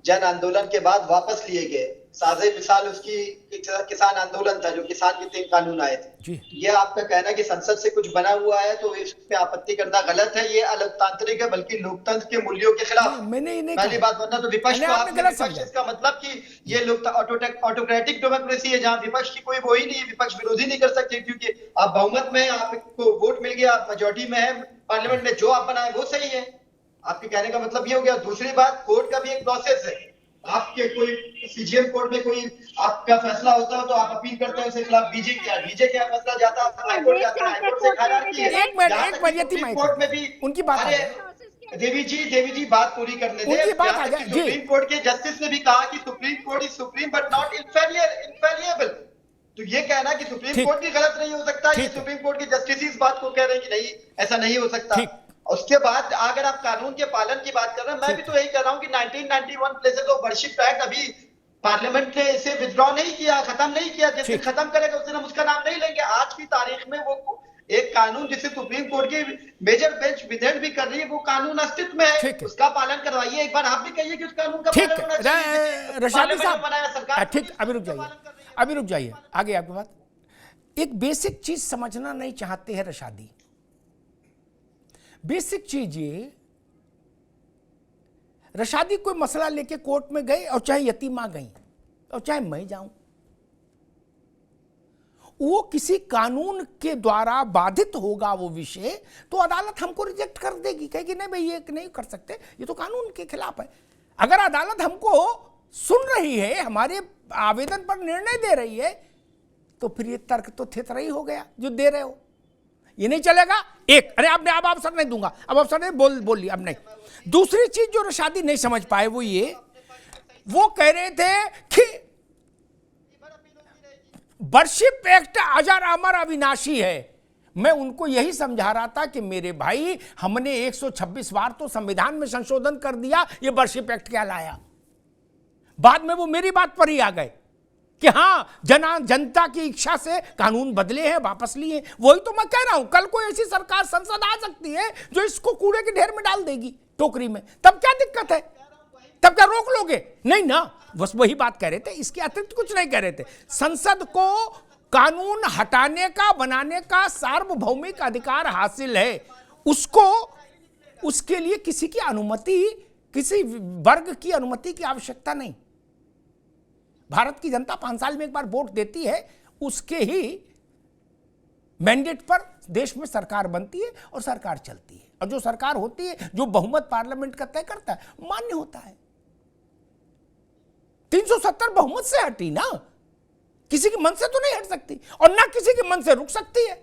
जन आंदोलन के बाद वापस लिए गए। साझे मिसाल उसकी किसान आंदोलन था, जो किसान के 3 कानून आए थे। ये आपका कहना कि संसद से कुछ बना हुआ है तो इस पे आपत्ति करना गलत है। ये अलोकतांत्रिक है, बल्कि लोकतंत्र के मूल्यों के खिलाफ। पहली बात, वरना तो विपक्ष को आपने विपक्ष, इसका मतलब कि ये ऑटोक्रेटिक डेमोक्रेसी है जहाँ विपक्ष की कोई वो ही नहीं है, विपक्ष विरोधी नहीं कर सकते, क्योंकि आप बहुमत में, आपको वोट मिल गया, आप मेजोरिटी में है पार्लियामेंट में, जो आप बनाए वो सही है। आपके कहने का मतलब ये हो गया। दूसरी बात, कोर्ट का भी एक प्रोसेस है। आपके कोई सीजीएम कोर्ट में कोई आपका फैसला होता है तो आप अपील करते हैं उसके खिलाफ, बीजे क्या फैसला जाता है हाईकोर्ट जाता है, हाईकोर्ट से खारिज की है। सुप्रीम कोर्ट में भी उनकी बात है। देवी जी बात पूरी करने दें। सुप्रीम कोर्ट के जस्टिस ने भी कहा कि supreme court is supreme but not infallible. तो ये कहना कि सुप्रीम कोर्ट भी गलत नहीं हो सकता, ये सुप्रीम कोर्ट के जस्टिस इस बात को कह रहे हैं कि नहीं ऐसा नहीं हो सकता। उसके बाद अगर आप कानून के पालन की बात कर रहे हैं, मैं भी तो यही कह रहा हूं कि 1991 प्लेसेस ऑफ वर्शिप एक्ट अभी पार्लियामेंट ने इसे विथड्रॉ नहीं किया, खत्म नहीं किया। जिस दिन खत्म करेगा उस दिन हम उसका नाम नहीं लेंगे। आज की तारीख में वो एक कानून जिसे सुप्रीम कोर्ट की मेजर बेंच विधेयक भी कर रही है, वो कानून अस्तित्व में है, उसका पालन करवाइए। एक बार आप भी कहिए कि उस कानून का पालन होना चाहिए। रशादी साहब ठीक, अभी रुक जाइए आगे आपकी बात। एक बेसिक चीज समझना नहीं चाहते हैं रशादी। बेसिक चीज ये, रशादी कोई मसला लेके कोर्ट में गए और चाहे यतीमा गई और चाहे मैं जाऊं, वो किसी कानून के द्वारा बाधित होगा वो विषय, तो अदालत हमको रिजेक्ट कर देगी, कहेगी नहीं भाई ये नहीं कर सकते, ये तो कानून के खिलाफ है। अगर अदालत हमको सुन रही है, हमारे आवेदन पर निर्णय दे रही है, तो फिर ये तर्क तो थेथराई हो गया जो दे रहे हो, ये नहीं चलेगा। एक, अरे आपने अब अवसर नहीं दूंगा, अब अवसर नहीं, बोल लिया अब नहीं। दूसरी चीज जो रशादी नहीं समझ पाए वो ये, वो कह रहे थे कि वर्शिप एक्ट अजर अमर अविनाशी है। मैं उनको यही समझा रहा था कि मेरे भाई, हमने 126 बार तो संविधान में संशोधन कर दिया, ये वर्शिप एक्ट क्या लाया? बाद में वो मेरी बात पर ही आ गए कि हाँ जनता की इच्छा से कानून बदले हैं, वापस लिए। वही तो मैं कह रहा हूं, कल कोई ऐसी सरकार संसद आ सकती है जो इसको कूड़े के ढेर में डाल देगी, टोकरी में, तब क्या दिक्कत है? तब क्या रोक लोगे? नहीं ना, बस वही बात कह रहे थे, इसके अतिरिक्त कुछ नहीं कह रहे थे। संसद को कानून हटाने का, बनाने का सार्वभौमिक अधिकार हासिल है, उसको, उसके लिए किसी की अनुमति, किसी वर्ग की अनुमति की आवश्यकता नहीं। भारत की जनता 5 साल में एक बार वोट देती है, उसके ही मैंडेट पर देश में सरकार बनती है और सरकार चलती है, और जो सरकार होती है, जो बहुमत पार्लियामेंट का तय करता है, मान्य होता है। 370 बहुमत से हटी ना, किसी के मन से तो नहीं हट सकती, और ना किसी के मन से रुक सकती है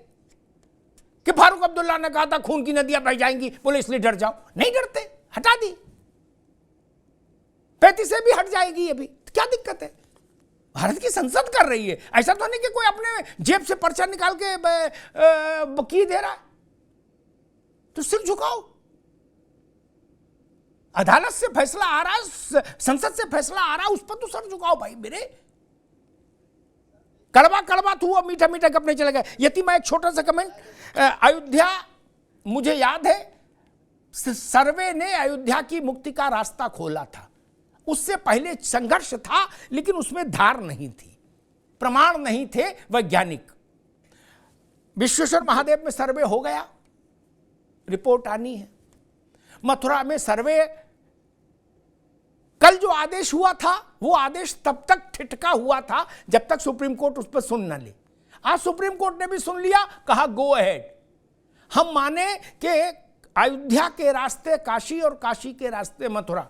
कि फारूक अब्दुल्ला ने कहा था खून की नदियां बह जाएंगी, बोले इसलिए डर जाओ। नहीं डरते, हटा दी, 35 से भी हट जाएगी, अभी क्या दिक्कत है? भारत की संसद कर रही है। ऐसा तो नहीं कि कोई अपने जेब से पर्चा निकाल के की दे रहा है। तो सिर झुकाओ, अदालत से फैसला आ रहा है, संसद से फैसला आ रहा है, उस पर तो सर झुकाओ भाई मेरे। कड़वा कड़वा तो हुआ, मीठा मीठा अपने चले गए। यतीमा एक छोटा सा कमेंट, अयोध्या मुझे याद है सर्वे ने अयोध्या की मुक्ति का रास्ता खोला था। उससे पहले संघर्ष था, लेकिन उसमें धार नहीं थी, प्रमाण नहीं थे वैज्ञानिक। विश्वेश्वर महादेव में सर्वे हो गया, रिपोर्ट आनी है। मथुरा में सर्वे, कल जो आदेश हुआ था वो आदेश तब तक ठिठका हुआ था जब तक सुप्रीम कोर्ट उस पर सुन न ले। आज सुप्रीम कोर्ट ने भी सुन लिया, कहा गो अहेड। हम माने कि अयोध्या के रास्ते काशी और काशी के रास्ते मथुरा।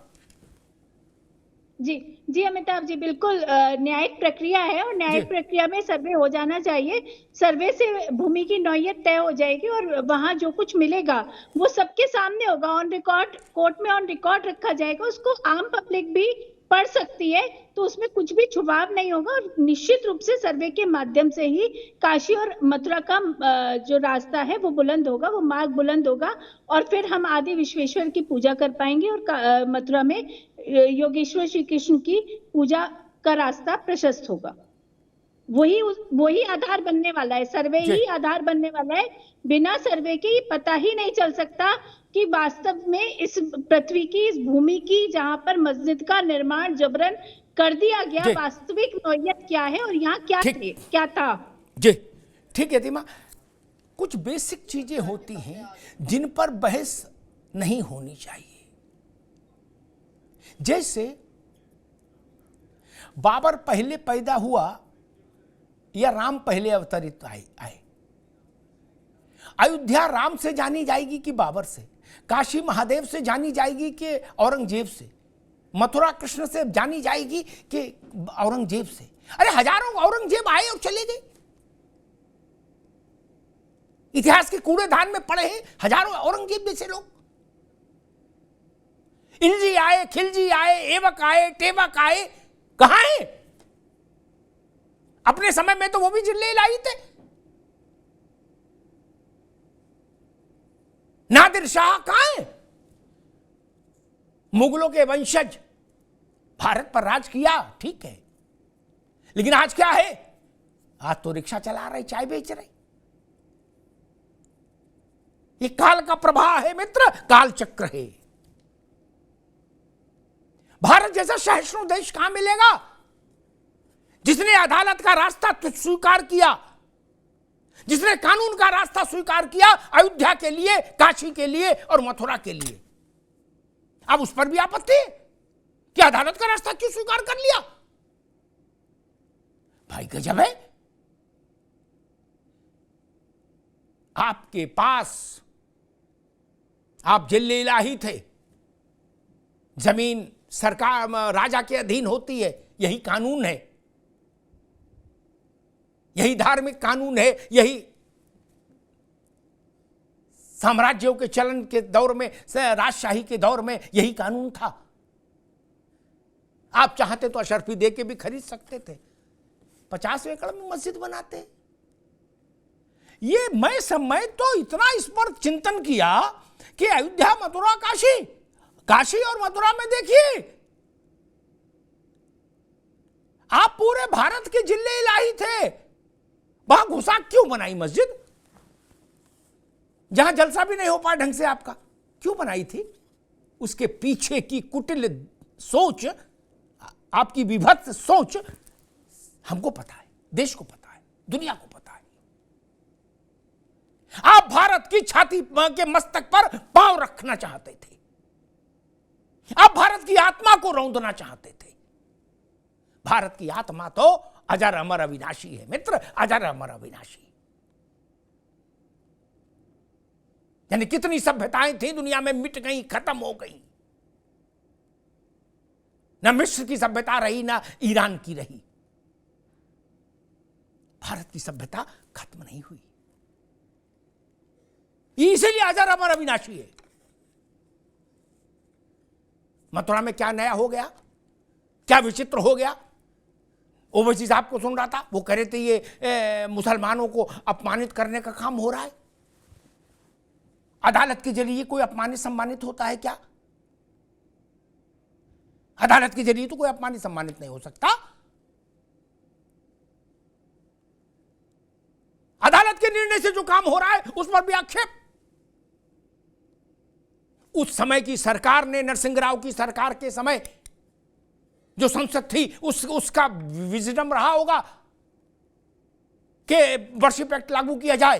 जी जी अमिताभ जी, बिल्कुल न्यायिक प्रक्रिया है और न्यायिक प्रक्रिया में सर्वे हो जाना चाहिए। सर्वे से भूमि की नौयत तय हो जाएगी और वहां जो कुछ मिलेगा वो सबके सामने होगा, ऑन रिकॉर्ड, कोर्ट में ऑन रिकॉर्ड रखा जाएगा। उसको आम पब्लिक भी पढ़ सकती है, तो उसमें कुछ भी छुपाव नहीं होगा। और निश्चित रूप से सर्वे के माध्यम से ही काशी और मथुरा का जो रास्ता है वो बुलंद होगा, वो मार्ग बुलंद होगा और फिर हम आदि विश्वेश्वर की पूजा कर पाएंगे और मथुरा में योगेश्वर श्री कृष्ण की पूजा का रास्ता प्रशस्त होगा। वही आधार बनने वाला है, सर्वे ही आधार बनने वाला है। बिना सर्वे के पता ही नहीं चल सकता कि वास्तव में इस पृथ्वी की, इस भूमि की जहां पर मस्जिद का निर्माण जबरन कर दिया गया, वास्तविक नौयत क्या है और यहाँ क्या था। जी ठीक है दीमा, कुछ बेसिक चीजें होती हैं जिन पर बहस नहीं होनी चाहिए। जैसे बाबर पहले पैदा हुआ या राम पहले अवतरित आए। अयोध्या राम से जानी जाएगी कि बाबर से, काशी महादेव से जानी जाएगी कि औरंगजेब से, मथुरा कृष्ण से जानी जाएगी कि औरंगजेब से। अरे हजारों औरंगजेब आए और चले गए, इतिहास के कूड़ेदान में पड़े हैं हजारों औरंगजेब जैसे लोग। इलजी आए, खिलजी आए, एवक आए, टेवक आए, कहां है? अपने समय में तो वो भी जिले इलाही थे। नादिर शाह कहां है? मुगलों के वंशज, भारत पर राज किया, ठीक है, लेकिन आज क्या है? आज तो रिक्शा चला रहे, चाय बेच रहे। ये काल का प्रवाह है मित्र, काल चक्र है। भारत जैसा सहिष्णु देश कहां मिलेगा जिसने अदालत का रास्ता स्वीकार किया, जिसने कानून का रास्ता स्वीकार किया अयोध्या के लिए, काशी के लिए और मथुरा के लिए। अब उस पर भी आपत्ति है कि अदालत का रास्ता क्यों स्वीकार कर लिया? भाई गजब है। आपके पास, आप जिले इलाही थे, जमीन सरकार राजा के अधीन होती है, यही कानून है, यही धार्मिक कानून है, यही साम्राज्यों के चलन के दौर में, राजशाही के दौर में यही कानून था। आप चाहते तो अशर्फी दे के भी खरीद सकते थे, 50 एकड़ में मस्जिद बनाते। ये मैं तो इतना इस पर चिंतन किया कि अयोध्या, मथुरा, काशी, काशी और मथुरा में देखिए, आप पूरे भारत के जिले इलाही थे, वहां घुसा क्यों बनाई मस्जिद? जहां जलसा भी नहीं हो पाया ढंग से आपका, क्यों बनाई थी? उसके पीछे की कुटिल सोच, आपकी विभत्स सोच हमको पता है, देश को पता है, दुनिया को पता है। आप भारत की छाती के मस्तक पर पांव रखना चाहते थे, आप भारत की आत्मा को रौंदना चाहते थे। भारत की आत्मा तो अजर अमर अविनाशी है मित्र, अजर अमर अविनाशी। यानी कितनी सभ्यताएं थी दुनिया में, मिट गई, खत्म हो गई। ना मिस्र की सभ्यता रही, ना ईरान की रही। भारत की सभ्यता खत्म नहीं हुई, इसीलिए अजर अमर अविनाशी है। मथुरा में क्या नया हो गया, क्या विचित्र हो गया? ओवैसी साहब को सुन रहा था, वो कह रहे थे ये मुसलमानों को अपमानित करने का काम हो रहा है। अदालत के जरिए कोई अपमानित सम्मानित होता है क्या? अदालत के जरिए तो कोई अपमानित सम्मानित नहीं हो सकता। अदालत के निर्णय से जो काम हो रहा है उस पर भी आक्षेप। उस समय की सरकार ने, नरसिंह राव की सरकार के समय जो संसद थी उसका विजडम रहा होगा कि वर्शिप एक्ट लागू किया जाए।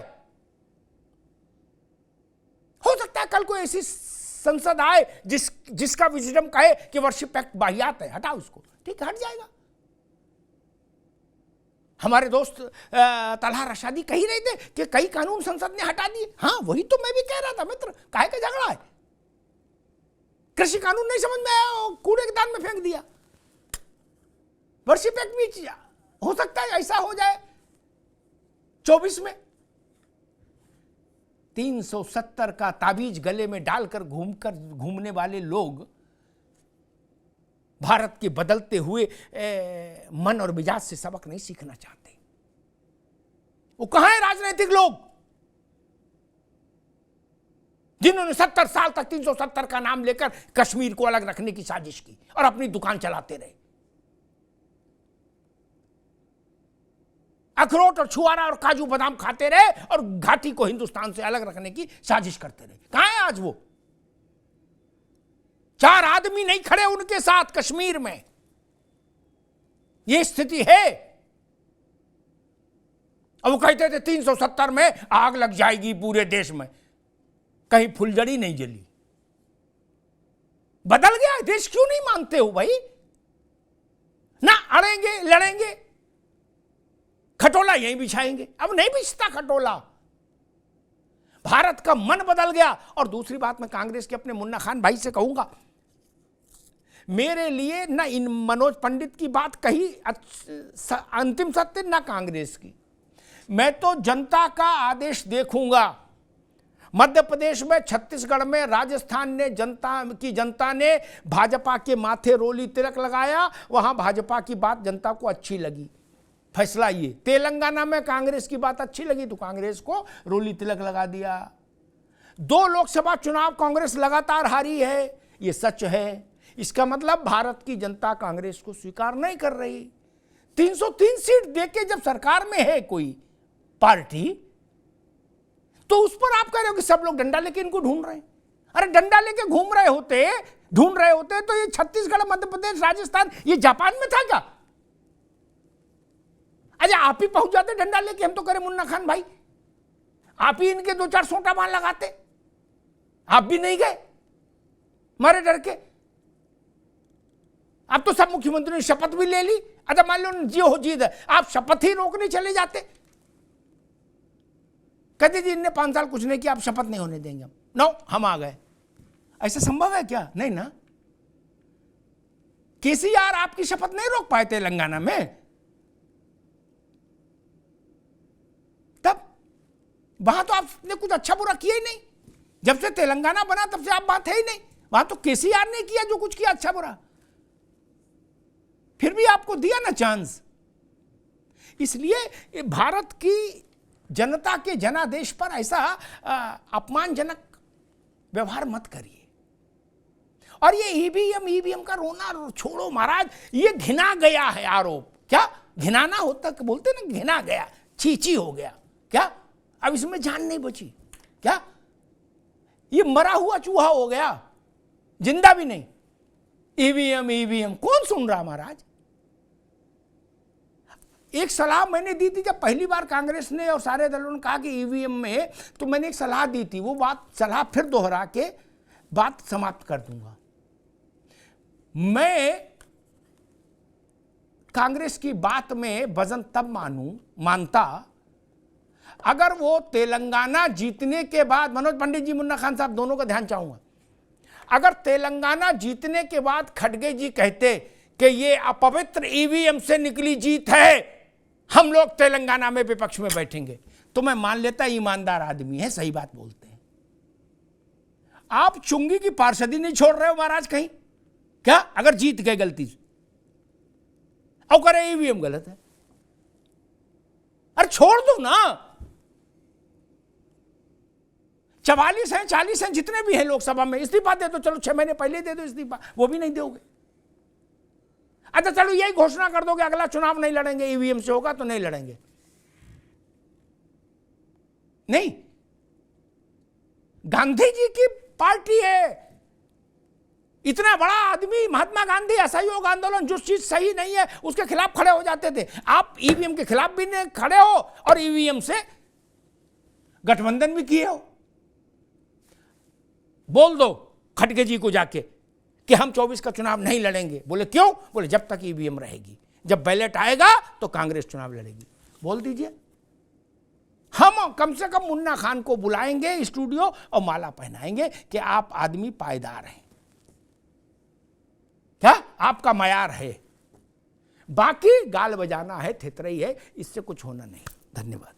हो सकता है कल कोई ऐसी संसद आए जिसका विजडम कहे कि वर्शिप एक्ट वाहियात है, हटाओ उसको, ठीक है, हट जाएगा। हमारे दोस्त तलहा रशादी कह ही रहे थे कि कई कानून संसद ने हटा दिए। हाँ, वही तो मैं भी कह रहा था मित्र, काहे का झगड़ा है? कृषि कानून नहीं समझ में आया, कूड़े के दान में फेंक दिया। वर्शिप एक्ट भी हो सकता है ऐसा हो जाए 24 में। 370 का ताबीज गले में डालकर घूमने वाले लोग भारत के बदलते हुए मन और मिजाज से सबक नहीं सीखना चाहते। वो कहां है राजनीतिक लोग जिन्होंने 70 साल तक 370 का नाम लेकर कश्मीर को अलग रखने की साजिश की और अपनी दुकान चलाते रहे? अखरोट और छुआरा और काजू बादाम खाते रहे और घाटी को हिंदुस्तान से अलग रखने की साजिश करते रहे। कहां है आज वो? 4 आदमी नहीं खड़े उनके साथ कश्मीर में। ये स्थिति है। अब वो कहते थे 370 में आग लग जाएगी पूरे देश में, कहीं फुलझड़ी नहीं जली। बदल गया है देश, क्यों नहीं मानते हो भाई? ना अड़ेंगे, लड़ेंगे, खटोला यहीं बिछाएंगे। अब नहीं बिछता खटोला। भारत का मन बदल गया। और दूसरी बात मैं कांग्रेस के अपने मुन्ना खान भाई से कहूंगा, मेरे लिए ना इन मनोज पंडित की बात कही अंतिम सत्य, ना कांग्रेस की। मैं तो जनता का आदेश देखूंगा। मध्य प्रदेश में, छत्तीसगढ़ में, राजस्थान ने जनता ने भाजपा के माथे रोली तिलक लगाया। वहां भाजपा की बात जनता को अच्छी लगी, फैसला ये। तेलंगाना में कांग्रेस की बात अच्छी लगी तो कांग्रेस को रोली तिलक लगा दिया। 2 लोकसभा चुनाव कांग्रेस लगातार हारी है, ये सच है। इसका मतलब भारत की जनता कांग्रेस को स्वीकार नहीं कर रही। 303 सीट देके जब सरकार में है कोई पार्टी, तो उस पर आप कह रहे हो कि सब लोग डंडा लेके इनको ढूंढ रहे हैं। अरे डंडा लेके ढूंढ रहे होते तो ये छत्तीसगढ़, मध्य प्रदेश, राजस्थान, ये जापान में था क्या? अरे आप ही पहुंच जाते डंडा लेके। हम तो करे मुन्ना खान भाई, आप ही इनके 2-4 सोटा मार लगाते। आप भी नहीं गए, मारे डर के। अब तो सब मुख्यमंत्री ने शपथ भी ले ली। अच्छा मान लो जी हो जीत है, आप शपथ ही रोकने चले जाते। कहते जी इनने 5 साल कुछ नहीं किया, आप शपथ नहीं होने देंगे हम। नो, हम आ गए। ऐसा संभव है क्या? नहीं ना। केसीआर आपकी शपथ नहीं रोक पाए तेलंगाना में, तब वहां तो आपने कुछ अच्छा बुरा किया ही नहीं। जब से तेलंगाना बना तब से आप बात है ही नहीं। वहां तो केसीआर ने किया जो कुछ किया अच्छा बुरा, फिर भी आपको दिया ना चांस। इसलिए भारत की जनता के जनादेश पर ऐसा अपमानजनक व्यवहार मत करिए। और ये ईवीएम का रोना छोड़ो महाराज, ये घिना गया है आरोप। क्या घिनाना होता, बोलते ना घिना गया, चीची हो गया क्या? अब इसमें जान नहीं बची क्या? ये मरा हुआ चूहा हो गया, जिंदा भी नहीं। ईवीएम कौन सुन रहा महाराज? एक सलाह मैंने दी थी जब पहली बार कांग्रेस ने और सारे दलों ने कहा कि ईवीएम में, तो मैंने एक सलाह दी थी। वो सलाह फिर दोहरा के बात समाप्त कर दूंगा। मैं कांग्रेस की बात में वजन तब मानता अगर वो तेलंगाना जीतने के बाद, मनोज पंडित जी, मुन्ना खान साहब दोनों का ध्यान चाहूंगा, अगर तेलंगाना जीतने के बाद खड़गे जी कहते कि ये अपवित्र ईवीएम से निकली जीत है, हम लोग तेलंगाना में विपक्ष में बैठेंगे, तो मैं मान लेता ईमानदार आदमी है, सही बात बोलते हैं। आप चुंगी की पार्षदी नहीं छोड़ रहे हो महाराज कहीं क्या? अगर जीत गए गलती से, और करे ईवीएम गलत है। अरे छोड़ दो ना, 44 हैं 40 हैं जितने भी हैं लोकसभा में, इस्तीफा दे दो, चलो 6 महीने पहले दे दो इस्तीफा, वो भी नहीं दोगे। अच्छा चलो यही घोषणा कर दो कि अगला चुनाव नहीं लड़ेंगे, ईवीएम से होगा तो नहीं लड़ेंगे। नहीं, गांधी जी की पार्टी है, इतना बड़ा आदमी महात्मा गांधी, असहयोग आंदोलन, जो चीज सही नहीं है उसके खिलाफ खड़े हो जाते थे। आप ईवीएम के खिलाफ भी नहीं खड़े हो और ईवीएम से गठबंधन भी किए हो। बोल दो खड़गे जी को जाके कि हम 24 का चुनाव नहीं लड़ेंगे। बोले क्यों? बोले जब तक ईवीएम रहेगी, जब बैलेट आएगा तो कांग्रेस चुनाव लड़ेगी। बोल दीजिए, हम कम से कम मुन्ना खान को बुलाएंगे स्टूडियो और माला पहनाएंगे कि आप आदमी पायदार हैं, क्या आपका मयार है। बाकी गाल बजाना है, थेतरई है, इससे कुछ होना नहीं। धन्यवाद।